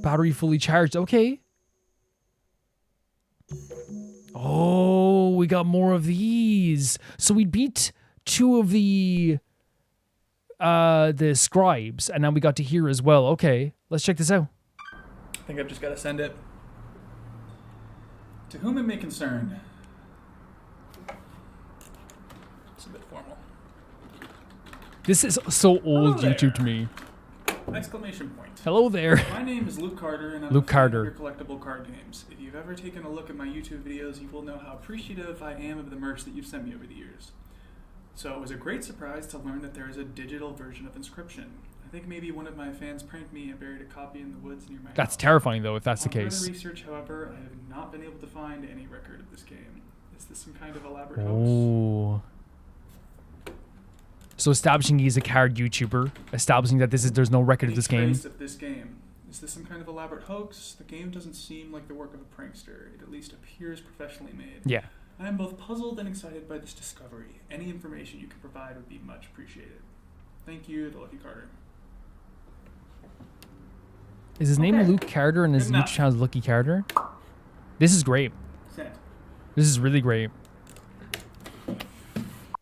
Speaker 1: Battery fully charged. Okay. Oh, we got more of these. So we beat 2 of the scribes, and now we got to hear as well. Okay, let's check this out.
Speaker 4: I think I've just got to send it. To whom it may concern. It's a bit formal.
Speaker 1: This is so old
Speaker 4: Hello
Speaker 1: YouTube to
Speaker 4: there.
Speaker 1: me.
Speaker 4: Exclamation point.
Speaker 1: Hello there.
Speaker 4: My name is Luke Carter, and I'm
Speaker 1: Luke
Speaker 4: a fan
Speaker 1: Carter.
Speaker 4: of your collectible card games. If you've ever taken a look at my YouTube videos, you will know how appreciative I am of the merch that you've sent me over the years. So it was a great surprise to learn that there is a digital version of Inscryption. I think maybe one of my fans pranked me and buried a copy in the woods near my house.
Speaker 1: That's terrifying, though, if that's the
Speaker 4: On
Speaker 1: case.
Speaker 4: further research, however, I have not been able to find any record of this game. Is this some kind of elaborate hoax?
Speaker 1: Oh. So establishing he's a card YouTuber, establishing that there's no record of this game.
Speaker 4: Of this game. Is this some kind of elaborate hoax? The game doesn't seem like the work of a prankster. It at least appears professionally made.
Speaker 1: Yeah.
Speaker 4: I am both puzzled and excited by this discovery. Any information you can provide would be much appreciated. Thank you, the Lucky Carter.
Speaker 1: Is his name
Speaker 4: Okay.
Speaker 1: Luke Carter and his
Speaker 4: Good enough.
Speaker 1: YouTube channel is Lucky Carter? This is great.
Speaker 4: Sent.
Speaker 1: This is really great.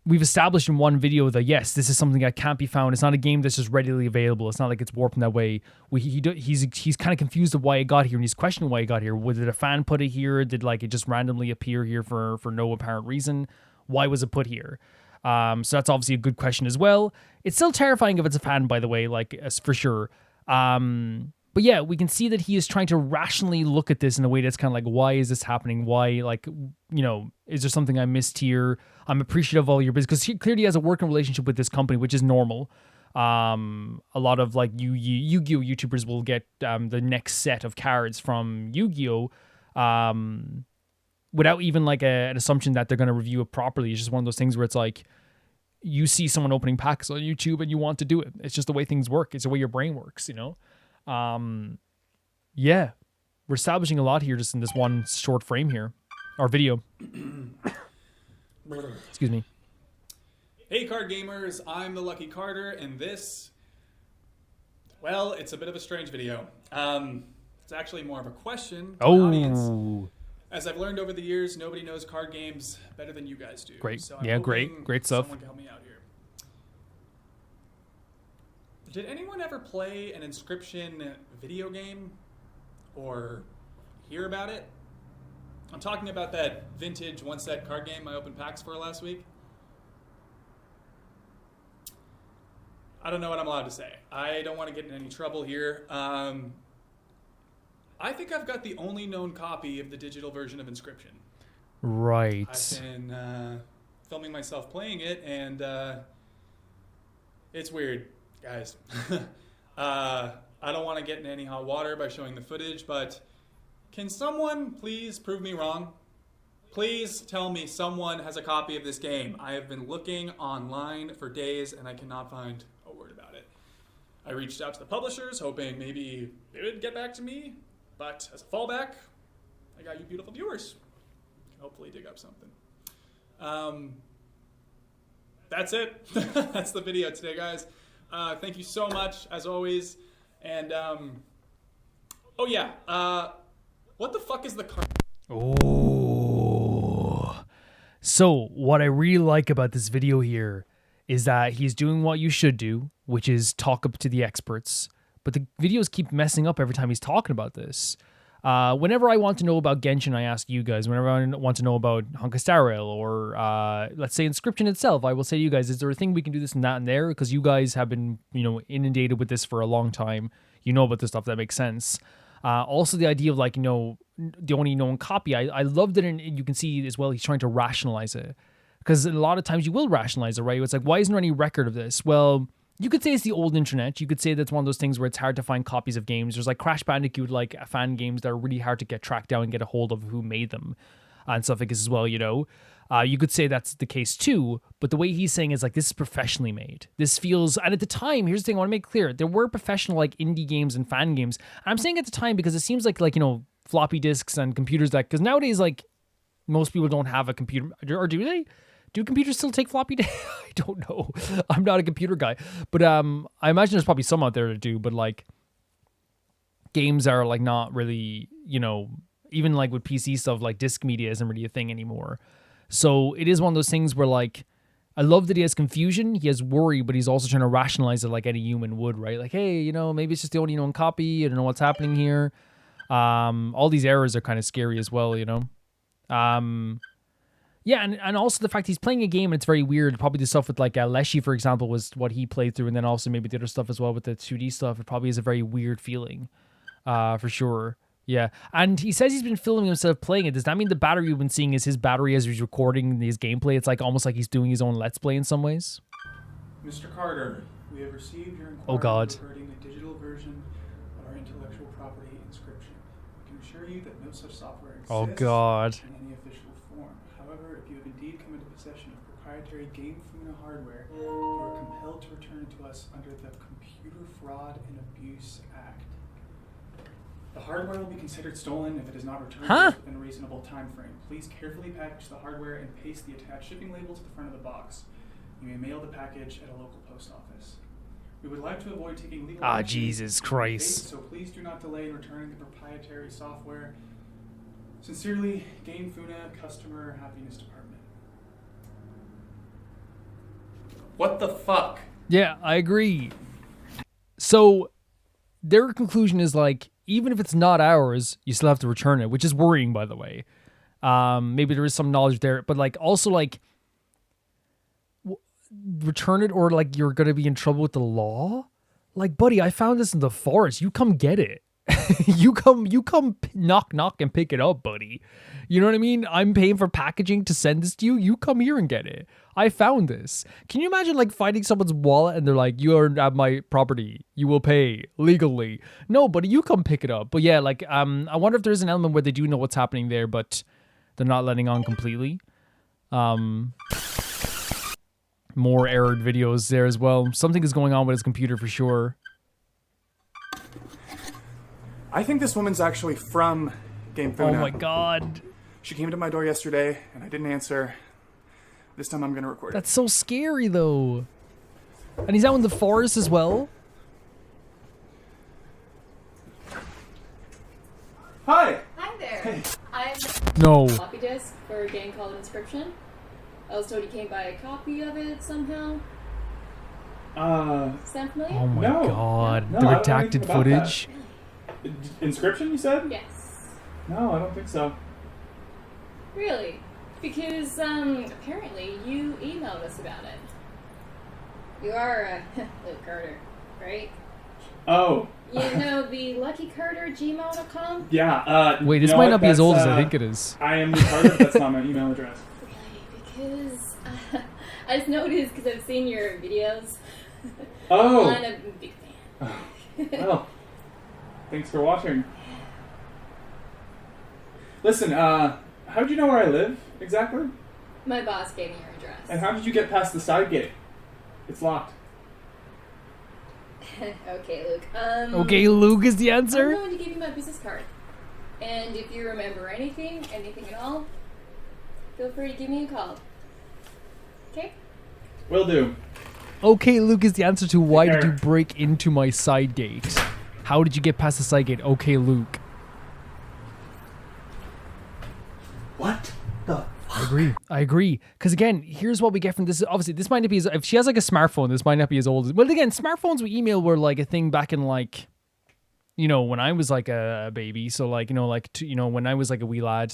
Speaker 1: We've established in one video that yes, this is something that can't be found. It's not a game that's just readily available. It's not like it's warped in that way. He's kind of confused of why it got here, and he's questioning why it got here. Did a fan put it here? Did like it just randomly appear here for no apparent reason? Why was it put here? So that's obviously a good question as well. It's still terrifying if it's a fan, by the way, like for sure. But yeah, we can see that he is trying to rationally look at this in a way that's kind of like, why is this happening? Why, like, you know, is there something I missed here? I'm appreciative of all your business because he clearly has a working relationship with this company, which is normal. A lot of like Yu-Gi-Oh YouTubers will get the next set of cards from Yu-Gi-Oh without even like an assumption that they're going to review it properly. It's just one of those things where it's like you see someone opening packs on YouTube and you want to do it. It's just the way things work. It's the way your brain works, you know? Yeah, we're establishing a lot here just in this one short frame here, or video. Excuse me.
Speaker 4: Hey card gamers, I'm the Lucky Carter, and this, well, it's a bit of a strange video. It's actually more of a question to the audience.
Speaker 1: Oh,
Speaker 4: As I've learned over the years, nobody knows card games better than you guys do.
Speaker 1: Great.
Speaker 4: So I'm
Speaker 1: Yeah, great.
Speaker 4: hoping
Speaker 1: Great stuff.
Speaker 4: Someone can help me out here. Did anyone ever play an Inscryption video game or hear about it? I'm talking about that vintage one-set card game I opened packs for last week. I don't know what I'm allowed to say. I don't want to get in any trouble here. I think I've got the only known copy of the digital version of Inscryption.
Speaker 1: right.
Speaker 4: I've been filming myself playing it, and it's weird, guys. I don't want to get in any hot water by showing the footage, but can someone please prove me wrong? Please tell me someone has a copy of this game. I have been looking online for days, and I cannot find a word about it. I reached out to the publishers, hoping maybe they would get back to me, but as a fallback, I got you beautiful viewers. Can hopefully dig up something. That's it. That's the video today, guys. Thank you so much, as always. And, oh yeah, what the fuck is the card?
Speaker 1: Oh. So what I really like about this video here is that he's doing what you should do, which is talk up to the experts. But the videos keep messing up every time he's talking about this. Whenever I want to know about Genshin, I ask you guys. Whenever I want to know about Honka Star Rail or let's say Inscryption itself, I will say to you guys, is there a thing we can do this and that and there? Because you guys have been, you know, inundated with this for a long time. You know about this stuff. That makes sense. Also, the idea of like, you know, the only known copy. I love that you can see as well. He's trying to rationalize it. Because a lot of times you will rationalize it, right? It's like, why isn't there any record of this? Well, you could say it's the old internet. You could say that's one of those things where it's hard to find copies of games. There's like Crash Bandicoot, like fan games that are really hard to get tracked down and get a hold of who made them and stuff like this as well, you know? You could say that's the case too, but the way he's saying is like, this is professionally made. This feels, and at the time, here's the thing I want to make clear. There were professional like indie games and fan games. And I'm saying at the time because it seems like, you know, floppy disks and computers that, because nowadays, like most people don't have a computer, or do they? Do computers still take floppy disks? I don't know. I'm not a computer guy, but I imagine there's probably some out there that do, but like games are like not really, you know, even like with PC stuff, like disc media isn't really a thing anymore. So it is one of those things where like, I love that he has confusion, he has worry, but he's also trying to rationalize it like any human would, right? Like, hey, you know, maybe it's just the only known copy. I don't know what's happening here. All these errors are kind of scary as well, you know? Yeah, and also the fact he's playing a game and it's very weird. Probably the stuff with like Leshy, for example, was what he played through, and then also maybe the other stuff as well with the 2D stuff. It probably is a very weird feeling, for sure. Yeah, and he says he's been filming himself playing it. Does that mean the battery we've been seeing is his battery as he's recording his gameplay? It's like almost like he's doing his own Let's Play in some ways.
Speaker 4: Mr. Carter, we have received your inquiry
Speaker 1: Oh God.
Speaker 4: regarding a digital version of our intellectual property Inscryption. We can assure you that no such software exists
Speaker 1: Oh God.
Speaker 4: in any official form. However, if you have indeed come into possession of proprietary Game Funa hardware, you are compelled to return it to us under the Computer Fraud and Abuse Act. The hardware will be considered stolen if it is not returned to us within a reasonable time frame. Please carefully package the hardware and paste the attached shipping label to the front of the box. You may mail the package at a local post office. We would like to avoid taking legal action
Speaker 1: Jesus
Speaker 4: in
Speaker 1: Christ.
Speaker 4: case, so please do not delay in returning the proprietary software. Sincerely, Game Funa, Customer Happiness Department. What the fuck?
Speaker 1: Yeah, I agree. So their conclusion is like, even if it's not ours, you still have to return it, which is worrying, by the way. Maybe there is some knowledge there, but like also like return it or like you're going to be in trouble with the law. Like, buddy, I found this in the forest. You come get it. you come knock and pick it up, buddy. You know what I mean? I'm paying for packaging to send this to you. You come here and get it. I found this. Can you imagine like finding someone's wallet and they're like, you are at my property. You will pay legally. No, buddy, you come pick it up. But yeah, like, I wonder if there's an element where they do know what's happening there, but they're not letting on completely. More errored videos there as well. Something is going on with his computer for sure.
Speaker 4: I think this woman's actually from Game Funa.
Speaker 1: Oh my God.
Speaker 4: She came to my door yesterday, and I didn't answer. This time I'm gonna record it.
Speaker 1: That's so scary, though. And he's out in the forest as well.
Speaker 4: Hi!
Speaker 5: Hi there.
Speaker 4: Hey.
Speaker 5: I'm
Speaker 1: No.
Speaker 5: floppy disk for a game called Inscryption. I was told you came by a copy of it somehow. Sound familiar?
Speaker 1: Oh my
Speaker 4: No.
Speaker 1: God.
Speaker 4: No,
Speaker 1: The
Speaker 4: I don't know
Speaker 1: redacted
Speaker 4: anything about
Speaker 1: footage.
Speaker 4: Inscryption, you said?
Speaker 5: Yes.
Speaker 4: No, I don't think so.
Speaker 5: Really? Because apparently you emailed us about it. You are Luke Carter, right?
Speaker 4: Oh.
Speaker 5: You know the luckycarter@gmail.com?
Speaker 4: Yeah,
Speaker 1: Wait, this
Speaker 4: you know
Speaker 1: might
Speaker 4: what?
Speaker 1: not be as
Speaker 4: That's,
Speaker 1: old as I think it is.
Speaker 4: I am the Carter, but that's not my email address.
Speaker 5: Really? Because I just noticed because I've seen your videos.
Speaker 4: Oh!
Speaker 5: I'm a big fan.
Speaker 4: Well, thanks for watching. Listen, how'd you know where I live, exactly?
Speaker 5: My boss gave me your address.
Speaker 4: And how did you get past the side gate? It's locked.
Speaker 5: Okay, Luke.
Speaker 1: Okay, Luke is the
Speaker 5: I'm
Speaker 1: answer.
Speaker 5: going to give you my business card. And if you remember anything at all, feel free to give me a call. Okay?
Speaker 4: Will do.
Speaker 1: Okay, Luke is the answer to why
Speaker 4: Take
Speaker 1: did you
Speaker 4: care.
Speaker 1: break into my side gate? How did you get past the side gate? Okay, Luke.
Speaker 4: What the?
Speaker 1: I agree. Because again, here's what we get from this. Obviously, this might not be as, if she has like a smartphone, this might not be as old as, well, again, smartphones with email were like a thing back in like, you know, when I was like a baby. So like, you know, like, when I was like a wee lad,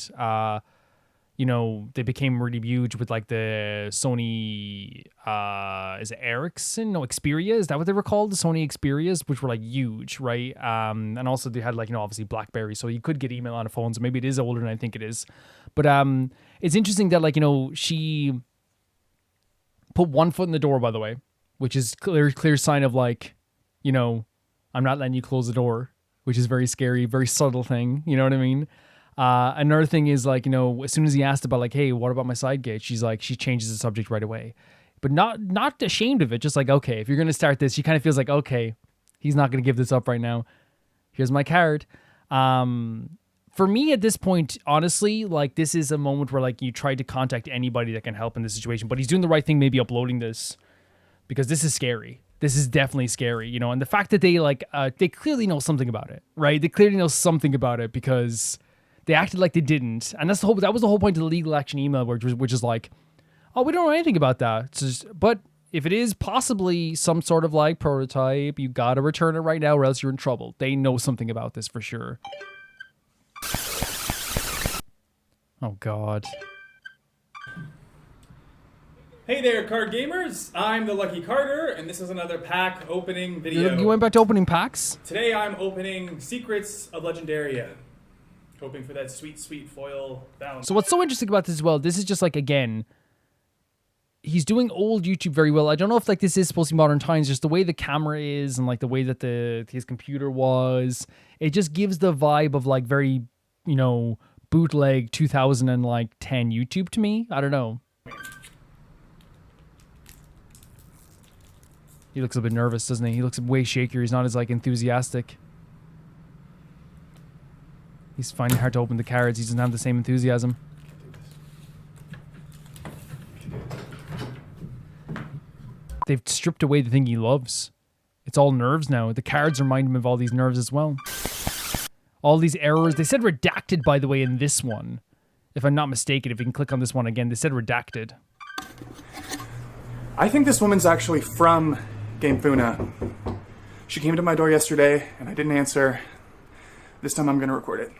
Speaker 1: you know, they became really huge with like the Sony, is it Ericsson? No, Xperia. Is that what they were called? The Sony Xperias, which were like huge, right? And also they had like, you know, obviously BlackBerry. So you could get email on a phone. So maybe it is older than I think it is. But it's interesting that like, you know, she put one foot in the door, by the way, which is clear sign of like, you know, I'm not letting you close the door, which is very scary, very subtle thing. You know what I mean? Another thing is like, you know, as soon as he asked about like, hey, what about my side gate? She's like, she changes the subject right away, but not ashamed of it. Just like, okay, if you're going to start this, she kind of feels like, okay, he's not going to give this up right now. Here's my card. For me at this point, honestly, like this is a moment where like you try to contact anybody that can help in this situation, but he's doing the right thing, maybe uploading this because this is scary. This is definitely scary, you know, and the fact that they like, they clearly know something about it, right? They clearly know something about it because they acted like they didn't. And that was the whole point of the legal action email, which is like, oh, we don't know anything about that. It's just, but if it is possibly some sort of like prototype, you got to return it right now or else you're in trouble. They know something about this for sure. Oh, God.
Speaker 4: Hey there, card gamers! I'm the Lucky Carter, and this is another pack opening video.
Speaker 1: You went back to opening packs?
Speaker 4: Today I'm opening Secrets of Legendaria. Hoping for that sweet, sweet foil bounce.
Speaker 1: So what's so interesting about this as well, this is just like, again, he's doing old YouTube very well. I don't know if like this is supposed to be modern times, just the way the camera is and like the way that his computer was. It just gives the vibe of like very, you know, bootleg 2010 YouTube to me. I don't know. He looks a bit nervous, doesn't he? He looks way shakier. He's not as like enthusiastic. He's finding it hard to open the cards. He doesn't have the same enthusiasm. They've stripped away the thing he loves. It's all nerves now. The cards remind him of all these nerves as well. All these errors. They said redacted, by the way, in this one. If I'm not mistaken, if you can click on this one again, they said redacted.
Speaker 6: I think this woman's actually from Game Funa. She came to my door yesterday, and I didn't answer. This time I'm going to record it.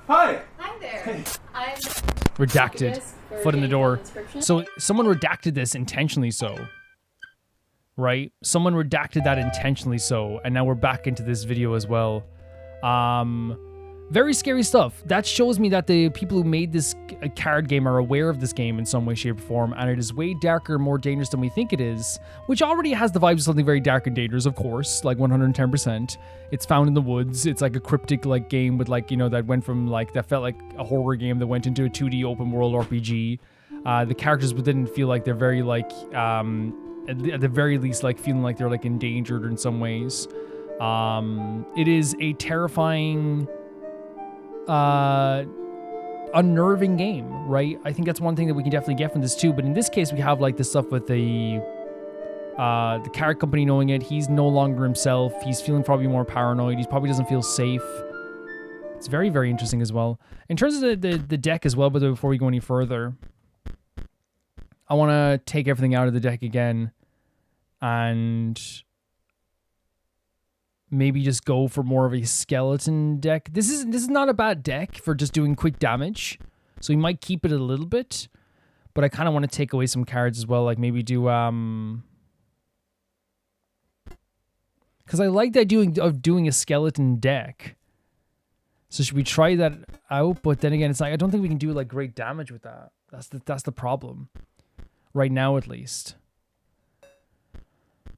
Speaker 6: Hi!
Speaker 5: Hi there. I'm
Speaker 1: Redacted.
Speaker 5: for
Speaker 1: Foot in the
Speaker 5: a
Speaker 1: door.
Speaker 5: Inscryption.
Speaker 1: So someone redacted this intentionally so. Right? Someone redacted that intentionally so. And now we're back into this video as well. Very scary stuff. That shows me that the people who made this card game are aware of this game in some way, shape, or form, and it is way darker and more dangerous than we think it is, which already has the vibes of something very dark and dangerous, of course, like 110%. It's found in the woods. It's like a cryptic like game with like, you know, that went from like, that felt like a horror game that went into a 2D open world RPG. The characters didn't feel like they're very like, at the very least, like feeling like they're like endangered in some ways. It is a terrifying, unnerving game, right? I think that's one thing that we can definitely get from this too. But in this case, we have like this stuff with the card company knowing it. He's no longer himself. He's feeling probably more paranoid. He probably doesn't feel safe. It's very, very interesting as well. In terms of the deck as well, but before we go any further, I want to take everything out of the deck again and maybe just go for more of a skeleton deck. This is not a bad deck for just doing quick damage. So we might keep it a little bit, but I kind of want to take away some cards as well. Like maybe do, because I like the idea of doing a skeleton deck. So should we try that out? But then again, it's like, I don't think we can do like great damage with that. That's the problem. Right now, at least.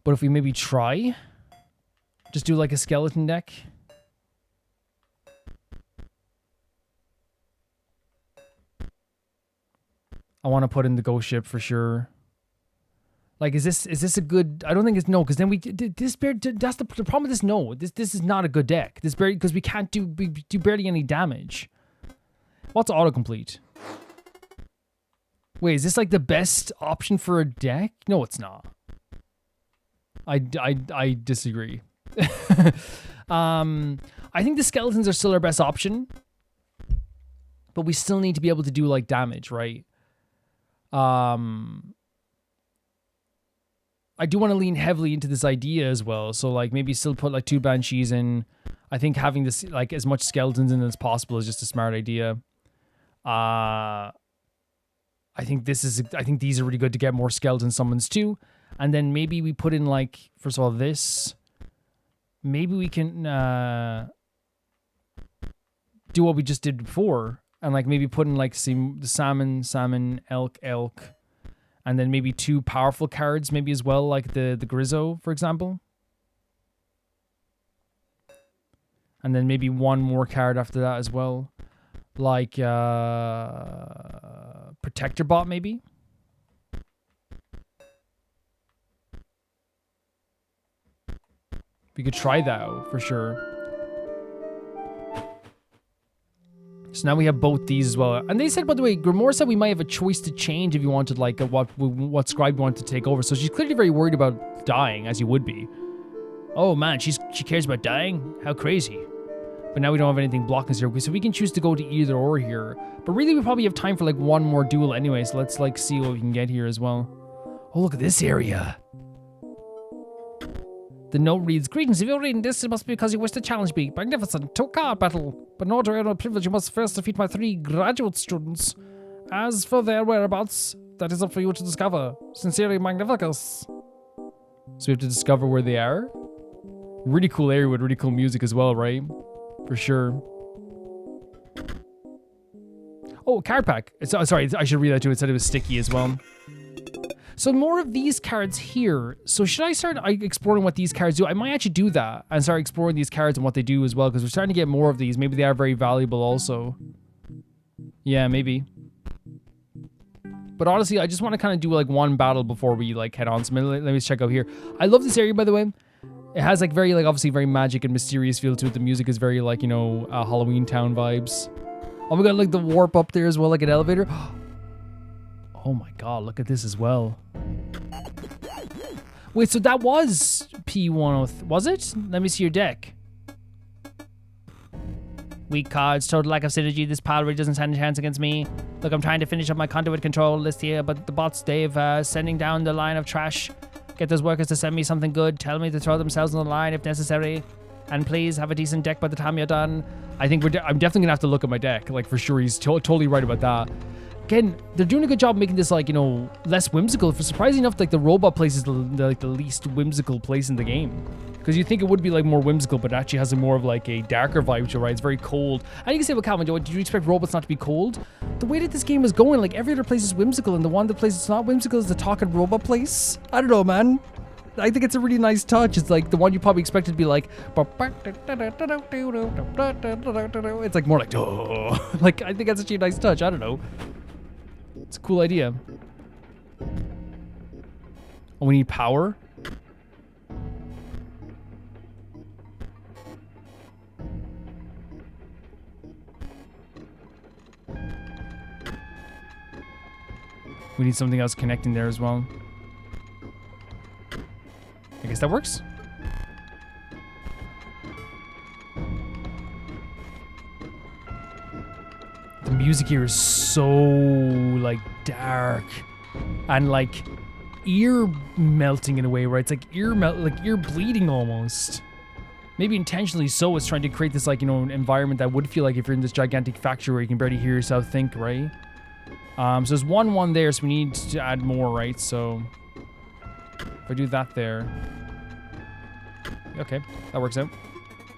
Speaker 1: But if we maybe try, just do like a skeleton deck. I want to put in the ghost ship for sure. Like, is this a good? I don't think it's no, because then that's the problem with this. No, this is not a good deck. Because we can't do barely any damage. What's autocomplete? Wait, is this like the best option for a deck? No, it's not. I disagree. I think the skeletons are still our best option, but we still need to be able to do like damage, right? I do want to lean heavily into this idea as well. So like maybe still put like 2 banshees in. I think having this like as much skeletons in as possible is just a smart idea. I think these are really good to get more skeleton summons too. And then maybe we put in like, first of all, this. Maybe we can do what we just did before. And like maybe put in like the salmon, elk, and then maybe 2 powerful cards maybe as well, like the Grizzo, for example. And then maybe 1 more card after that as well. Like Protector Bot maybe. We could try that out for sure. So now we have both these as well. And they said, by the way, Grimoire said we might have a choice to change if you wanted, like, what scribe you want to take over. So she's clearly very worried about dying, as you would be. Oh man, she cares about dying? How crazy. But now we don't have anything blocking us here. So we can choose to go to either or here. But really, we probably have time for, like, 1 more duel anyway. So let's, like, see what we can get here as well. Oh, look at this area. The note reads, "Greetings, if you're reading this, it must be because you wish to challenge me. Magnificent, 2-card battle. But in order to earn a privilege, you must first defeat my 3 graduate students. As for their whereabouts, that is up for you to discover. Sincerely, Magnificus." So we have to discover where they are. Really cool area with really cool music as well, right? For sure. Oh, card pack. Sorry, I should read that too. It said it was sticky as well. So more of these cards here. So should I start exploring what these cards do? I might actually do that and start exploring these cards and what they do as well, because we're starting to get more of these. Maybe they are very valuable also. Yeah, maybe. But honestly, I just want to kind of do like 1 battle before we like head on. So let me check out here. I love this area, by the way. It has like very, like, obviously very magic and mysterious feel to it. The music is very like, you know, Halloween Town vibes. Oh, we got like the warp up there as well, like an elevator. Oh my god, look at this as well. Wait, so that was P103, was it? Let me see your deck. Weak cards, total lack of synergy. This pile really doesn't stand a chance against me. Look, I'm trying to finish up my conduit control list here, but the bots, they've sending down the line of trash. Get those workers to send me something good. Tell me to throw themselves on the line if necessary. And please have a decent deck by the time you're done. I think I'm definitely gonna have to look at my deck. Like, for sure, he's totally right about that. Again, they're doing a good job making this, like, you know, less whimsical. For surprising enough, like, the robot place is the least whimsical place in the game. Because you think it would be, like, more whimsical, but it actually has more of, like, a darker vibe to it, right? It's very cold. And you can say, well, Calvin, did you expect robots not to be cold? The way that this game is going, like, every other place is whimsical, and the one that place that's not whimsical is the talking robot place. I don't know, man. I think it's a really nice touch. It's like the one you probably expected to be like, it's like more like, oh. Like, I think that's actually a nice touch. I don't know. It's a cool idea. Oh, we need power? We need something else connecting there as well. I guess that works. The music here is so, like, dark and, like, ear melting in a way, right? It's like ear bleeding almost. Maybe intentionally so. It's trying to create this, like, you know, environment that would feel like if you're in this gigantic factory where you can barely hear yourself think, right? So there's 1 there, so we need to add more, right? So if I do that there. Okay, that works out.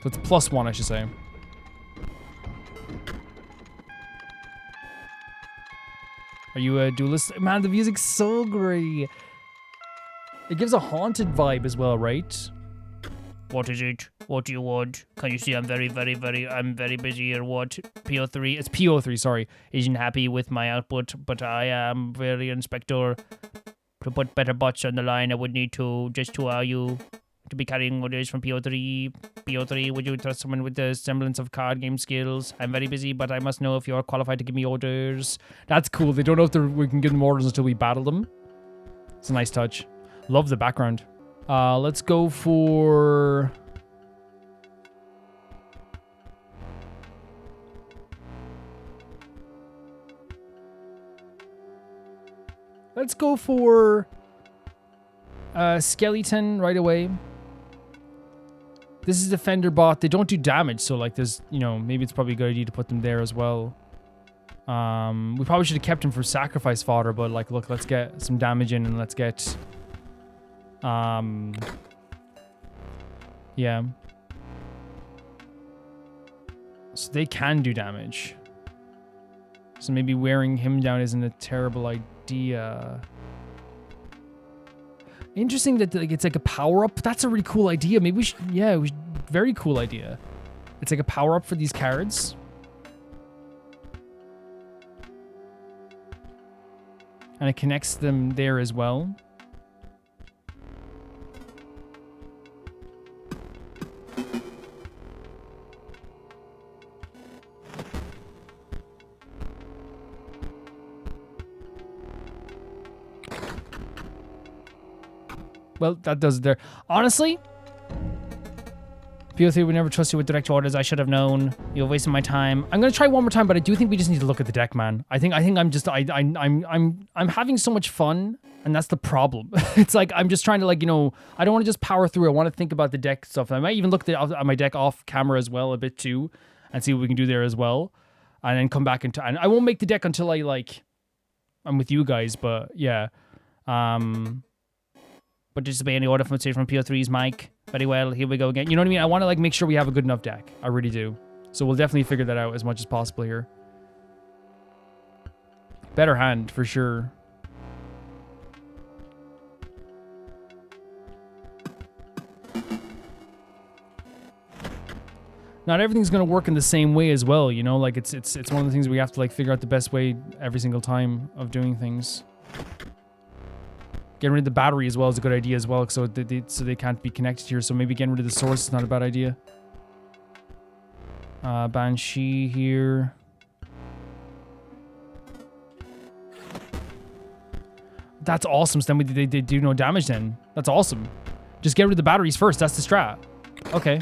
Speaker 1: So it's +1, I should say. Are you a duelist? Man, the music's so great. It gives a haunted vibe as well, right?
Speaker 2: What is it? What do you want? Can you see I'm very busy here. What? PO3?
Speaker 1: It's PO3, sorry.
Speaker 2: Isn't happy with my output, but I am very inspector. To put better bots on the line, I would need to just allow you to be carrying orders from PO3. PO3, would you trust someone with the semblance of card game skills? I'm very busy, but I must know if you're qualified to give me orders.
Speaker 1: That's cool. They don't know if we can give them orders until we battle them. It's a nice touch. Love the background. Let's go for... Let's go for... Skeleton right away. This is Defender Bot. They don't do damage, so like there's, you know, maybe it's probably a good idea to put them there as well. We probably should have kept him for sacrifice fodder, but like, look, let's get some damage in and let's get... yeah. So they can do damage. So maybe wearing him down isn't a terrible idea. Interesting that like it's like a power-up. That's a really cool idea. Maybe we should... Yeah, very cool idea. It's like a power-up for these cards. And it connects them there as well. Well, that does it there. Honestly, PO3 would never trust you with direct orders. I should have known. You're wasting my time. I'm gonna try one more time, but I do think we just need to look at the deck, man. I'm having so much fun, and that's the problem. It's like I'm just trying to like, you know, I don't want to just power through. I want to think about the deck stuff. I might even look at my deck off camera as well a bit too, and see what we can do there as well, and then come back and I won't make the deck until I'm with you guys. But yeah, But disobey any order from PO3's mic. Very well, here we go again. You know what I mean? I want to like make sure we have a good enough deck. I really do. So we'll definitely figure that out as much as possible here. Better hand, for sure. Not everything's going to work in the same way as well, you know? Like, it's one of the things we have to, like, figure out the best way every single time of doing things. Getting rid of the battery as well is a good idea as well, so they can't be connected here. So maybe getting rid of the source is not a bad idea. Banshee here. That's awesome. So then they do no damage then. That's awesome. Just get rid of the batteries first. That's the strat. Okay.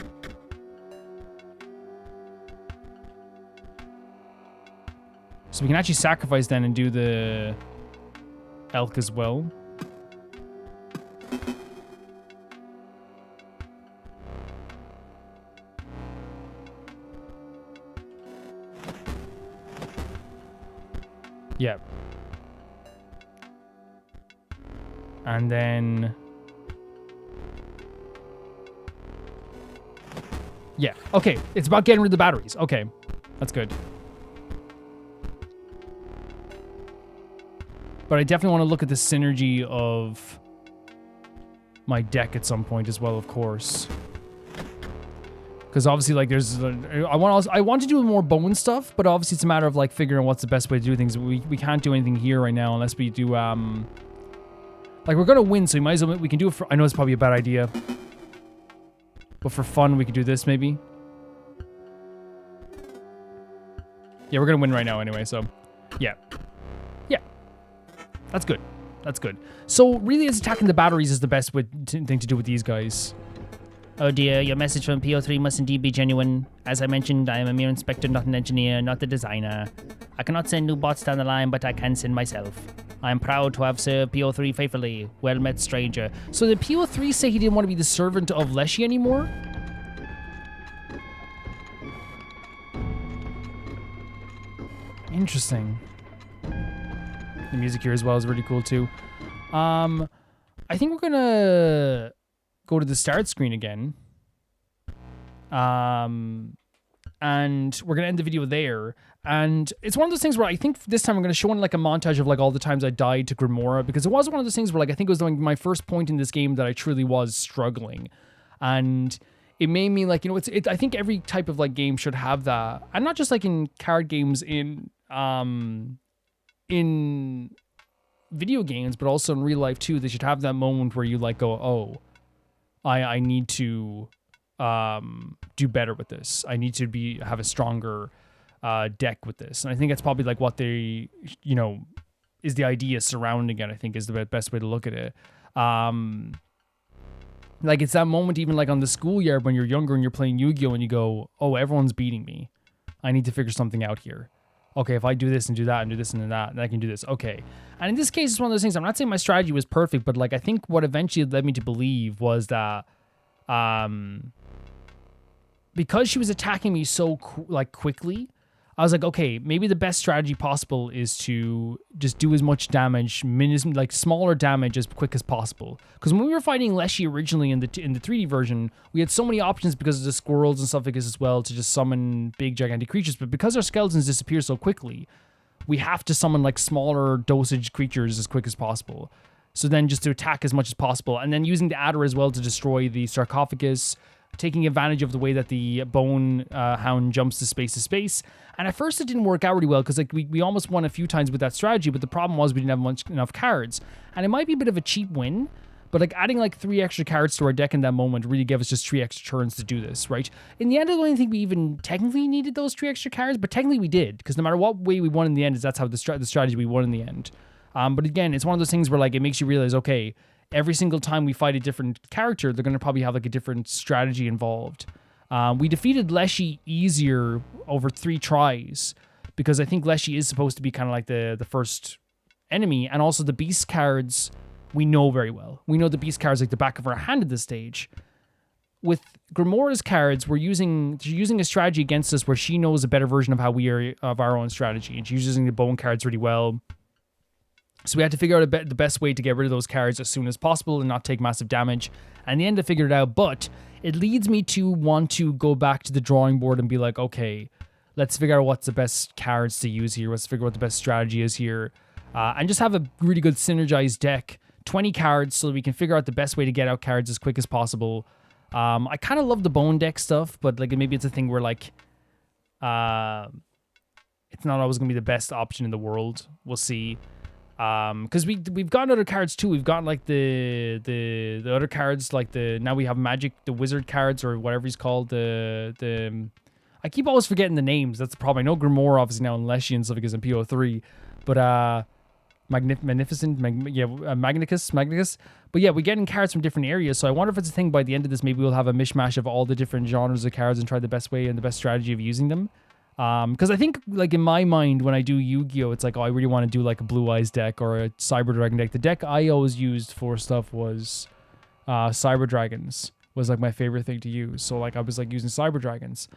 Speaker 1: So we can actually sacrifice then and do the elk as well. Yeah. And then... Yeah, okay. It's about getting rid of the batteries. Okay, that's good. But I definitely want to look at the synergy of my deck at some point as well, of course. Because obviously, like, there's... I want to do more bone stuff, but obviously it's a matter of, like, figuring out what's the best way to do things. We can't do anything here right now unless we do, like, we're going to win, so we might as well... We can do it for... I know it's probably a bad idea. But for fun, we could do this, maybe. Yeah, we're going to win right now anyway, so... Yeah. Yeah. That's good. That's good. So, really, it's attacking the batteries is the best thing to do with these guys.
Speaker 2: Oh dear, your message from PO3 must indeed be genuine. As I mentioned, I am a mere inspector, not an engineer, not the designer. I cannot send new bots down the line, but I can send myself. I am proud to have served PO3 faithfully. Well met, stranger.
Speaker 1: So did PO3 say he didn't want to be the servant of Leshy anymore? Interesting. The music here as well is really cool too. I think we're gonna go to the start screen again. And we're gonna end the video there. And it's one of those things where I think this time I'm gonna show like a montage of like all the times I died to Grimora, because it was one of those things where like I think it was like my first point in this game that I truly was struggling. And it made me like, you know, I think every type of like game should have that. And not just like in card games, in video games, but also in real life too. They should have that moment where you like go, oh, I need to do better with this. I need to have a stronger deck with this. And I think that's probably like what they, you know, is the idea surrounding it, I think is the best way to look at it. Like it's that moment even like on the schoolyard when you're younger and you're playing Yu-Gi-Oh! And you go, oh, everyone's beating me. I need to figure something out here. Okay, if I do this and do that and do this and that, then I can do this. Okay. And in this case, it's one of those things, I'm not saying my strategy was perfect, but like I think what eventually led me to believe was that because she was attacking me so quickly, I was like, okay, maybe the best strategy possible is to just do as much damage, like smaller damage as quick as possible. Because when we were fighting Leshy originally in the 3D version, we had so many options because of the squirrels and stuff like this as well to just summon big gigantic creatures. But because our skeletons disappear so quickly, we have to summon like smaller dosage creatures as quick as possible. So then just to attack as much as possible, and then using the adder as well to destroy the sarcophagus, taking advantage of the way that the bone hound jumps to space. And at first it didn't work out really well because like we almost won a few times with that strategy, but the problem was we didn't have enough cards. And it might be a bit of a cheap win, but like adding like 3 extra cards to our deck in that moment really gave us just 3 extra turns to do this, right? In the end, I don't even think we even technically needed those 3 extra cards, but technically we did, because no matter what way we won in the end, that's how the strategy we won in the end. But again, it's one of those things where like it makes you realize, okay, every single time we fight a different character, they're going to probably have like a different strategy involved. We defeated Leshy easier over 3 tries because I think Leshy is supposed to be kind of like the first enemy, and also the beast cards we know very well. We know the beast cards like the back of our hand at this stage. With Grimora's cards, she's using a strategy against us where she knows a better version of how we are of our own strategy, and she's using the bone cards really well. So we had to figure out the best way to get rid of those cards as soon as possible and not take massive damage. And in the end, I figured it out, but it leads me to want to go back to the drawing board and be like, okay, let's figure out what's the best cards to use here. Let's figure out what the best strategy is here. And just have a really good synergized deck. 20 cards so that we can figure out the best way to get out cards as quick as possible. I kind of love the bone deck stuff, but like maybe it's a thing where like it's not always going to be the best option in the world. We'll see. Because we've gotten other cards too. We've got like the other cards, like now we have magic, the wizard cards or whatever he's called. I keep always forgetting the names. That's the problem. I know Grimoire obviously now in Leshy and stuff because in PO3, but Magnicus. But yeah, we're getting cards from different areas. So I wonder if it's a thing by the end of this. Maybe we'll have a mishmash of all the different genres of cards and try the best way and the best strategy of using them. Because I think, like, in my mind, when I do Yu-Gi-Oh, it's like, oh, I really want to do, like, a Blue Eyes deck or a Cyber Dragon deck. The deck I always used for stuff was Cyber Dragons was, like, my favorite thing to use. So, like, I was, like, using Cyber Dragons.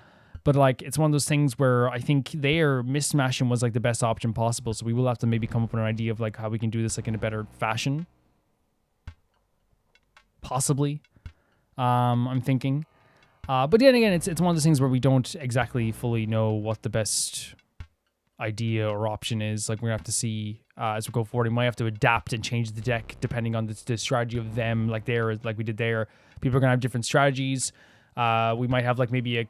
Speaker 1: But, like, it's one of those things where I think their mishmashing was, like, the best option possible. So we will have to maybe come up with an idea of, like, how we can do this, like, in a better fashion. Possibly. I'm thinking. But then again, it's one of those things where we don't exactly fully know what the best idea or option is. Like, we're going to have to see as we go forward. We might have to adapt and change the deck depending on the strategy of them, like we did there. People are going to have different strategies. We might have, like, maybe a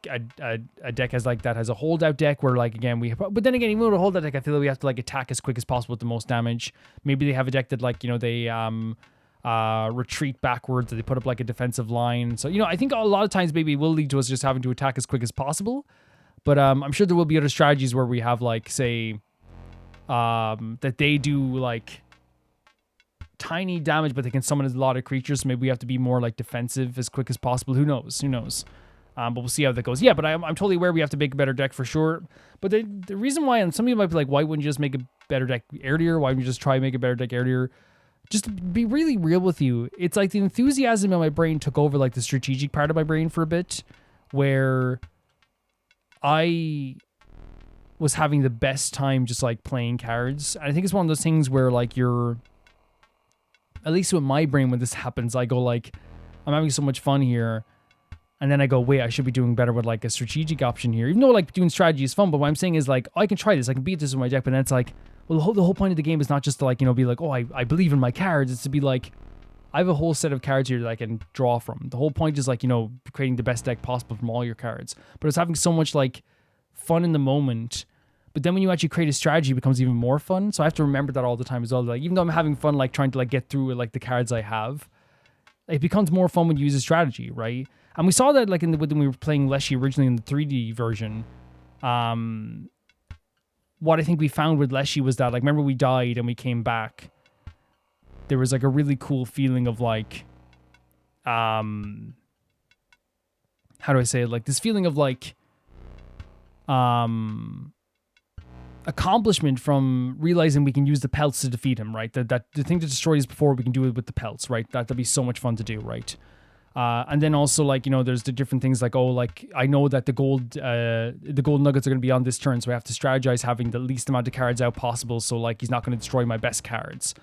Speaker 1: deck that has a holdout deck where, like, again, but then again, even with a holdout deck, I feel like we have to, like, attack as quick as possible with the most damage. Maybe they have a deck that, like, you know, they retreat backwards, or they put up like a defensive line. So, you know, I think a lot of times maybe it will lead to us just having to attack as quick as possible. But I'm sure there will be other strategies where we have, like, say, that they do like tiny damage, but they can summon a lot of creatures. So maybe we have to be more like defensive as quick as possible. Who knows? But we'll see how that goes. Yeah, but I'm totally aware we have to make a better deck for sure. But the reason why, and some of you might be like, why wouldn't you just make a better deck earlier? Why wouldn't you just try and make a better deck earlier? Just to be really real with you, it's like the enthusiasm in my brain took over like the strategic part of my brain for a bit, where I was having the best time just like playing cards. And I think it's one of those things where like at least with my brain when this happens, I go like, I'm having so much fun here. And then I go, wait, I should be doing better with like a strategic option here. Even though like doing strategy is fun, but what I'm saying is like, oh, I can try this. I can beat this with my deck. But then it's like, well, the whole point of the game is not just to like, you know, be like, oh, I believe in my cards. It's to be like, I have a whole set of cards here that I can draw from. The whole point is like, you know, creating the best deck possible from all your cards. But it's having so much like fun in the moment. But then when you actually create a strategy, it becomes even more fun. So I have to remember that all the time as well. Like, even though I'm having fun, like trying to like get through with like the cards I have, it becomes more fun when you use a strategy, right? And we saw that like when we were playing Leshy originally in the 3D version. What I think we found with Leshy was that, like, remember we died and we came back. There was like a really cool feeling of like, how do I say it? Like this feeling of like, accomplishment from realizing we can use the pelts to defeat him, right? That the thing that destroyed us before, we can do it with the pelts, right? That'd be so much fun to do, right? And then also like, you know, there's the different things like, oh, like I know that the gold nuggets are going to be on this turn, so I have to strategize having the least amount of cards out possible. So like he's not going to destroy my best cards.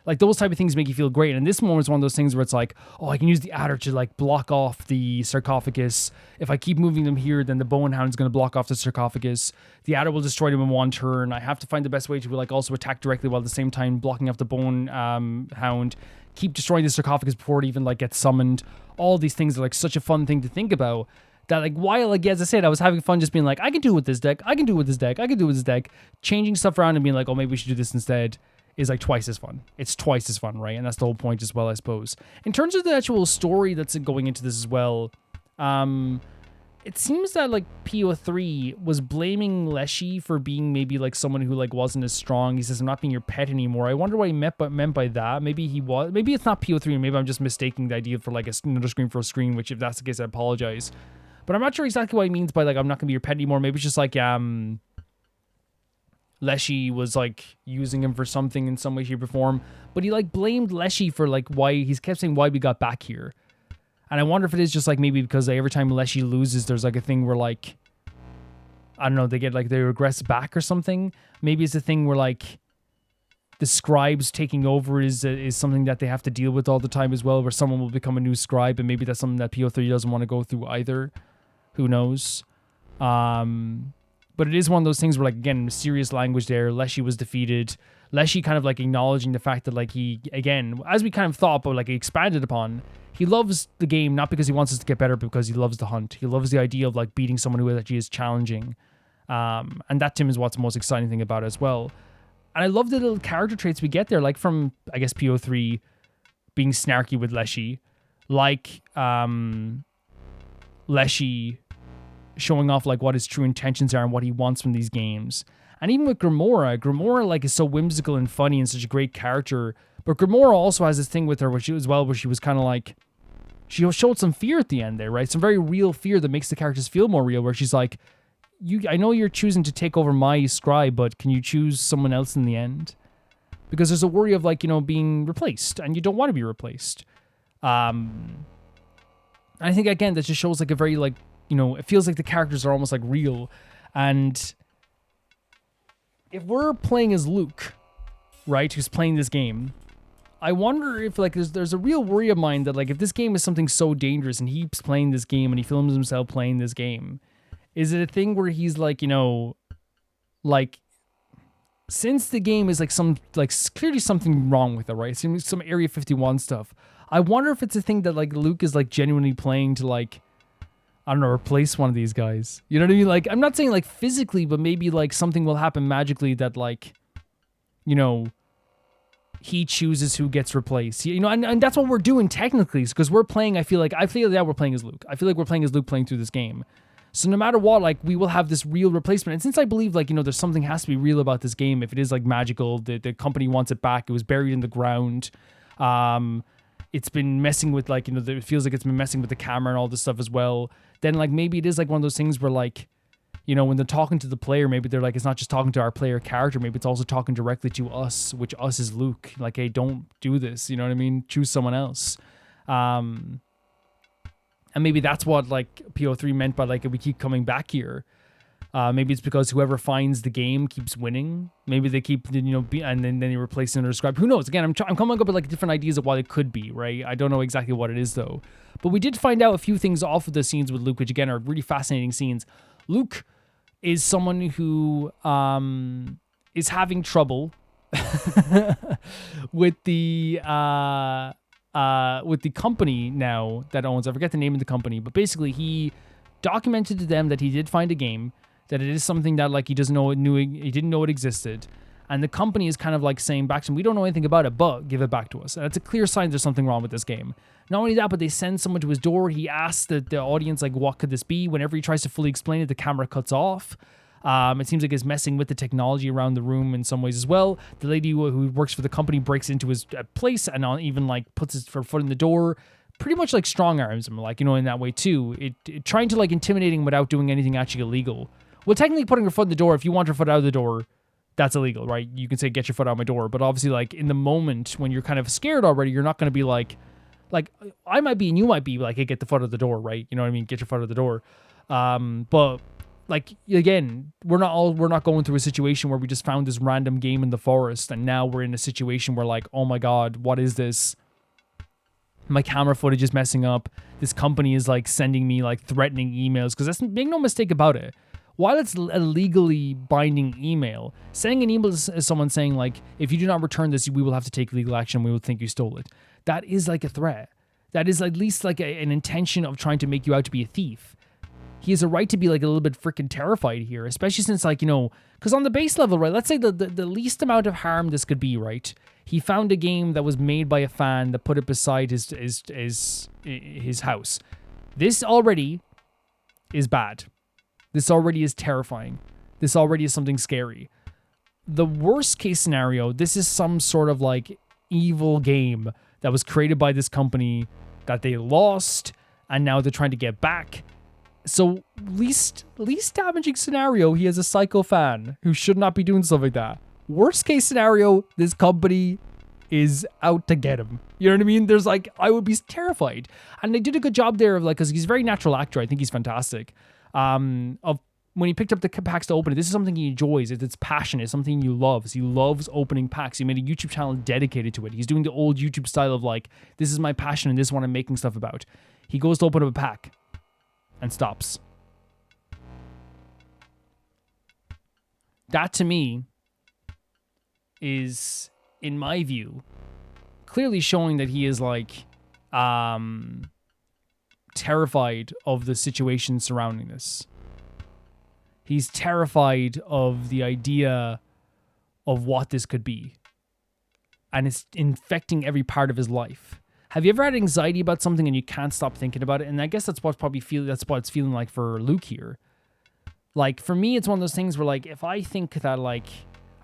Speaker 1: Like those type of things make you feel great. And this moment is one of those things where it's like, oh, I can use the adder to like block off the sarcophagus. If I keep moving them here, then the bone hound is going to block off the sarcophagus. The adder will destroy them in one turn. I have to find the best way to like also attack directly while at the same time blocking off the bone hound. Keep destroying the sarcophagus before it even like gets summoned. All these things are like such a fun thing to think about. That like while like as I said, I was having fun just being like, I can do it with this deck. I can do it with this deck. I can do it with this deck. Changing stuff around and being like, oh, maybe we should do this instead. Is like twice as fun. It's twice as fun, right? And that's the whole point as well, I suppose. In terms of the actual story that's going into this as well, it seems that like PO3 was blaming Leshy for being maybe like someone who like wasn't as strong. He says, I'm not being your pet anymore. I wonder what he meant by that. Maybe he was. Maybe it's not PO3, and maybe I'm just mistaking the idea for like another screen for a screen, which if that's the case, I apologize. But I'm not sure exactly what he means by like, I'm not going to be your pet anymore. Maybe it's just like, Leshy was like using him for something in some way, shape, or form, but he like blamed Leshy for like why he's kept saying why we got back here. And I wonder if it is just like maybe because like, every time Leshy loses, there's like a thing where like, I don't know, they get like they regress back or something. Maybe it's a thing where like the scribes taking over is something that they have to deal with all the time as well, where someone will become a new scribe, and maybe that's something that PO3 doesn't want to go through either. Who knows? But it is one of those things where, like, again, mysterious language there. Leshy was defeated. Leshy kind of, like, acknowledging the fact that, like, he, again, as we kind of thought, but, like, he expanded upon, he loves the game, not because he wants us to get better, but because he loves the hunt. He loves the idea of, like, beating someone who actually is challenging. And that, to him, is what's the most exciting thing about it as well. And I love the little character traits we get there, like, from, I guess, PO3 being snarky with Leshy. Like, Leshy showing off like what his true intentions are and what he wants from these games. And even with Grimora like is so whimsical and funny and such a great character. But Grimora also has this thing with her where she was kind of like, she showed some fear at the end there, right? Some very real fear that makes the characters feel more real, where she's like, I know you're choosing to take over my scribe, but can you choose someone else in the end? Because there's a worry of like, you know, being replaced, and you don't want to be replaced. I think again, that just shows like a very like, you know, it feels like the characters are almost like real. And if we're playing as Luke, right, who's playing this game, I wonder if like there's a real worry of mine that like if this game is something so dangerous and he keeps playing this game and he films himself playing this game, is it a thing where he's like, you know, like since the game is like some like clearly something wrong with it, right? Some Area 51 stuff. I wonder if it's a thing that like Luke is like genuinely playing to like, I don't know, replace one of these guys. You know what I mean? Like, I'm not saying like physically, but maybe like something will happen magically that like, you know, he chooses who gets replaced. You know, and that's what we're doing technically, because we're playing, I feel like we're playing as Luke. I feel like we're playing as Luke playing through this game. So no matter what, like, we will have this real replacement. And since I believe, like, you know, there's something has to be real about this game, if it is like magical, the company wants it back. It was buried in the ground. It's been messing with like, you know, it feels like it's been messing with the camera and all this stuff as well. Then like maybe it is like one of those things where like, you know, when they're talking to the player, maybe they're like, it's not just talking to our player character, maybe it's also talking directly to us, which us is Luke. Like, hey, don't do this. You know what I mean? Choose someone else. And maybe that's what like PO3 meant by like, we keep coming back here. Maybe it's because whoever finds the game keeps winning. Maybe they keep, you know, and then they replace it or describe. Who knows? Again, I'm coming up with like different ideas of what it could be, right? I don't know exactly what it is though. But we did find out a few things off of the scenes with Luke, which again are really fascinating scenes. Luke is someone who is having trouble with the company now that owns. I forget the name of the company, but basically he documented to them that he did find a game, that it is something that like he didn't know it existed, and the company is kind of like saying back to him, we don't know anything about it, but give it back to us. And it's a clear sign there's something wrong with this game. Not only that, but they send someone to his door. He asks the audience like, what could this be? Whenever he tries to fully explain it, the camera cuts off. It seems like it's messing with the technology around the room in some ways as well. The lady who works for the company breaks into his place and even like puts his foot in the door, pretty much like strong arms him, like, you know, in that way too. It trying to like intimidating him without doing anything actually illegal. Well, technically putting your foot in the door, if you want your foot out of the door, that's illegal, right? You can say, get your foot out of my door. But obviously, like, in the moment when you're kind of scared already, you're not going to be like, Like, I might be and you might be like, hey, get the foot out of the door, right? You know what I mean? Get your foot out of the door. But like, again, we're not going through a situation where we just found this random game in the forest and now we're in a situation where like, oh my God, what is this? My camera footage is messing up. This company is like sending me like threatening emails, because that's, make no mistake about it. While it's a legally binding email, sending an email to someone saying like, if you do not return this, we will have to take legal action. We will think you stole it. That is like a threat. That is at least like an intention of trying to make you out to be a thief. He has a right to be like a little bit freaking terrified here, especially since like, you know, because on the base level, right, let's say the least amount of harm this could be, right? He found a game that was made by a fan that put it beside his house. This already is bad. This already is terrifying. This already is something scary. The worst case scenario, this is some sort of like evil game that was created by this company that they lost and now they're trying to get back. So least damaging scenario, he has a psycho fan who should not be doing stuff like that. Worst case scenario, this company is out to get him. You know what I mean? There's like, I would be terrified. And they did a good job there of like, because he's a very natural actor. I think he's fantastic. Of when he picked up the packs to open it, this is something he enjoys. It's passion. It's something he loves. He loves opening packs. He made a YouTube channel dedicated to it. He's doing the old YouTube style of like, this is my passion and this is what I'm making stuff about. He goes to open up a pack and stops. That to me is, in my view, clearly showing that he is like terrified of the situation surrounding this. He's terrified of the idea of what this could be. And it's infecting every part of his life. Have you ever had anxiety about something and you can't stop thinking about it? And I guess that's what it's feeling like for Luke here. Like, for me, it's one of those things where, like, if I think that, like,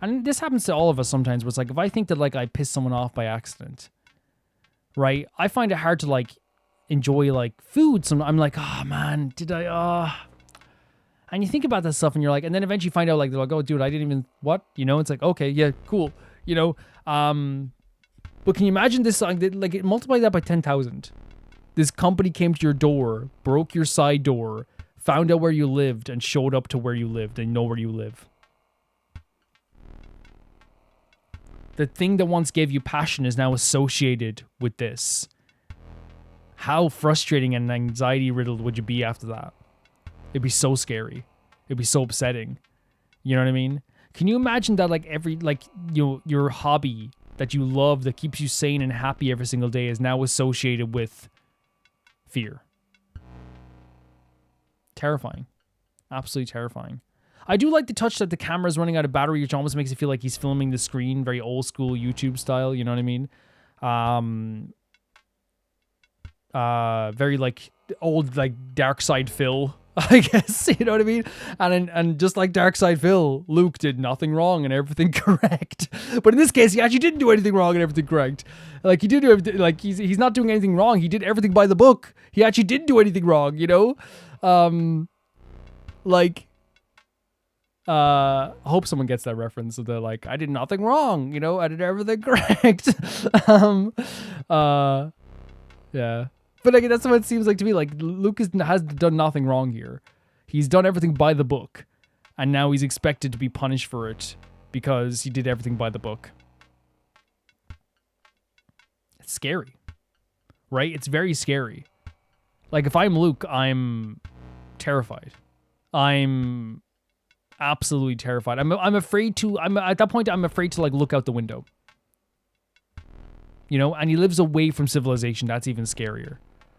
Speaker 1: and this happens to all of us sometimes, where it's like, if I think that, like, I pissed someone off by accident, right? I find it hard to, like, enjoy, like, food. So I'm like, oh, man, did I, And you think about that stuff and you're like, and then eventually you find out, like, they're like, oh, dude, I didn't even, what? You know, it's like, okay, yeah, cool. You know, but can you imagine this, like, multiply that by 10,000. This company came to your door, broke your side door, found out where you lived, and showed up to where you lived and know where you live. The thing that once gave you passion is now associated with this. How frustrating and anxiety-riddled would you be after that? It'd be so scary. It'd be so upsetting. You know what I mean? Can you imagine that, like, your hobby that you love, that keeps you sane and happy every single day, is now associated with fear? Terrifying. Absolutely terrifying. I do like the touch that the camera's running out of battery, which almost makes it feel like he's filming the screen, very old school YouTube style, you know what I mean? Very like old, like Dark Side Phil, I guess, you know what I mean? And just like Dark Side Phil, Luke did nothing wrong and everything correct. But in this case, he actually didn't do anything wrong and everything correct. Like, he did do everything, like, he's not doing anything wrong. He did everything by the book. He actually didn't do anything wrong, you know? I hope someone gets that reference of the, like, I did nothing wrong, you know? I did everything correct. Yeah. But like, that's what it seems like to me. Like, Lucas has done nothing wrong here. He's done everything by the book. And now he's expected to be punished for it because he did everything by the book. It's scary. Right? It's very scary. Like, if I'm Luke, I'm terrified. I'm absolutely terrified. I'm afraid to, at that point, I'm afraid to, like, look out the window. You know? And he lives away from civilization. That's even scarier.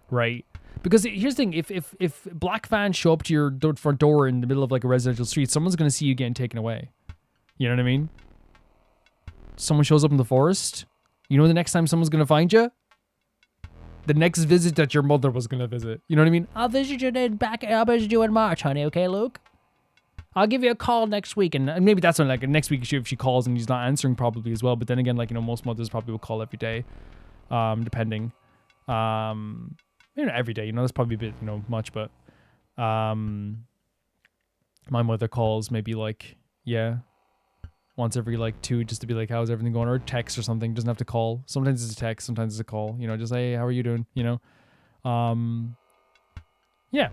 Speaker 1: Right? Because here's the thing, if black vans show up to your front door in the middle of like a residential street, someone's going to see you getting taken away. You know what I mean? Someone shows up in the forest, you know the next time someone's going to find you? The next visit that your mother was going to visit. You know what I mean? I'll visit you in March, honey, okay, Luke? I'll give you a call next week. And maybe that's when, like, next week if she calls and he's not answering probably as well. But then again, like, you know, most mothers probably will call every day, depending. You know, every day, you know, that's probably a bit, you know, much, but my mother calls maybe like, yeah, once every like 2 just to be like, how's everything going? Or text or something. Doesn't have to call. Sometimes it's a text, sometimes it's a call. You know, just hey, how are you doing? You know, yeah.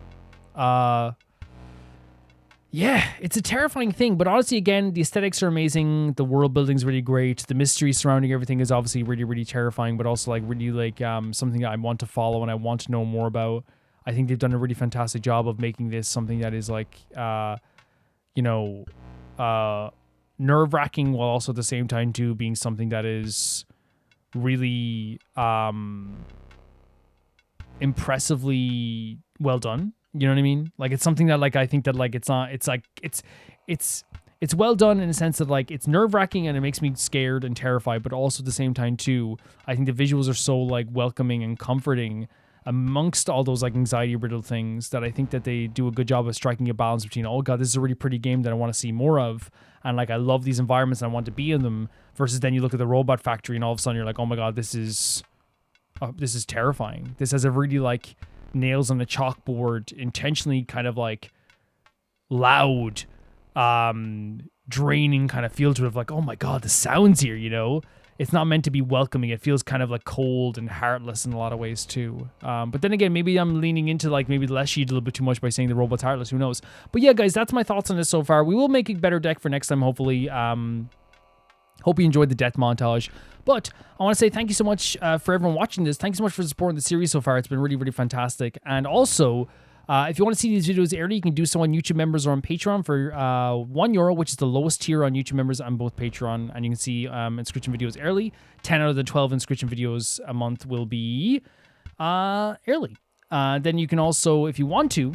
Speaker 1: Yeah, it's a terrifying thing, but honestly, again, the aesthetics are amazing. The world building's really great. The mystery surrounding everything is obviously really, really terrifying, but also like really like something that I want to follow and I want to know more about. I think they've done a really fantastic job of making this something that is like, nerve-wracking while also at the same time too being something that is really impressively well done. You know what I mean? Like it's something that like I think that like it's well done in a sense that like it's nerve-wracking and it makes me scared and terrified, but also at the same time too, I think the visuals are so like welcoming and comforting amongst all those like anxiety-riddled things that I think that they do a good job of striking a balance between, oh god, this is a really pretty game that I want to see more of, and like I love these environments and I want to be in them, versus then you look at the Robot Factory and all of a sudden you're like, oh my god, this is terrifying. This has a really like nails on a chalkboard, intentionally kind of like loud, draining kind of feel to it of like, oh my god, the sounds here, you know? It's not meant to be welcoming. It feels kind of like cold and heartless in a lot of ways too. But then again, maybe I'm leaning into like maybe the Leshy a little bit too much by saying the robot's heartless. Who knows? But yeah, guys, that's my thoughts on this so far. We will make a better deck for next time, hopefully. Hope you enjoyed the death montage. But I want to say thank you so much for everyone watching this. Thank you so much for supporting the series so far. It's been really, really fantastic. And also, if you want to see these videos early, you can do so on YouTube members or on Patreon for €1, which is the lowest tier on YouTube members and both Patreon. And you can see Inscryption videos early. 10 out of the 12 Inscryption videos a month will be early. Then you can also, if you want to,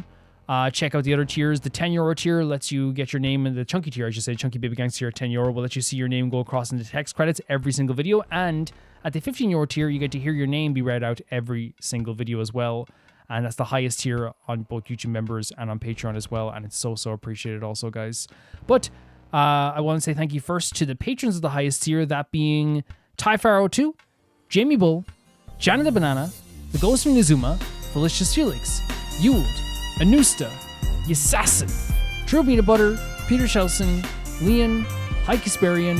Speaker 1: check out the other tiers. The €10 tier lets you get your name in the Chunky tier, I should say. Chunky Baby Gangster at €10 will let you see your name go across into text credits every single video. And at the €15 tier, you get to hear your name be read out every single video as well. And that's the highest tier on both YouTube members and on Patreon as well. And it's so, so appreciated also, guys. But I want to say thank you first to the patrons of the highest tier, that being Typharo2, Jamie Bull, Johnny the Banana, The Ghost from Nizuma, Felicious Felix, Yuld, Anusta, Yassassin, True Peanut Butter, Peter Shelson, Leon, Heike Kasparian,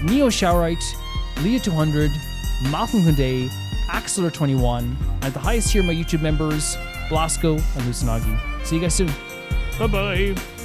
Speaker 1: Neo Showerite, Leah 200, Malcolm Kunde, Axler21, and at the highest tier, my YouTube members, Blasco and Lusanagi. See you guys soon. Bye-bye.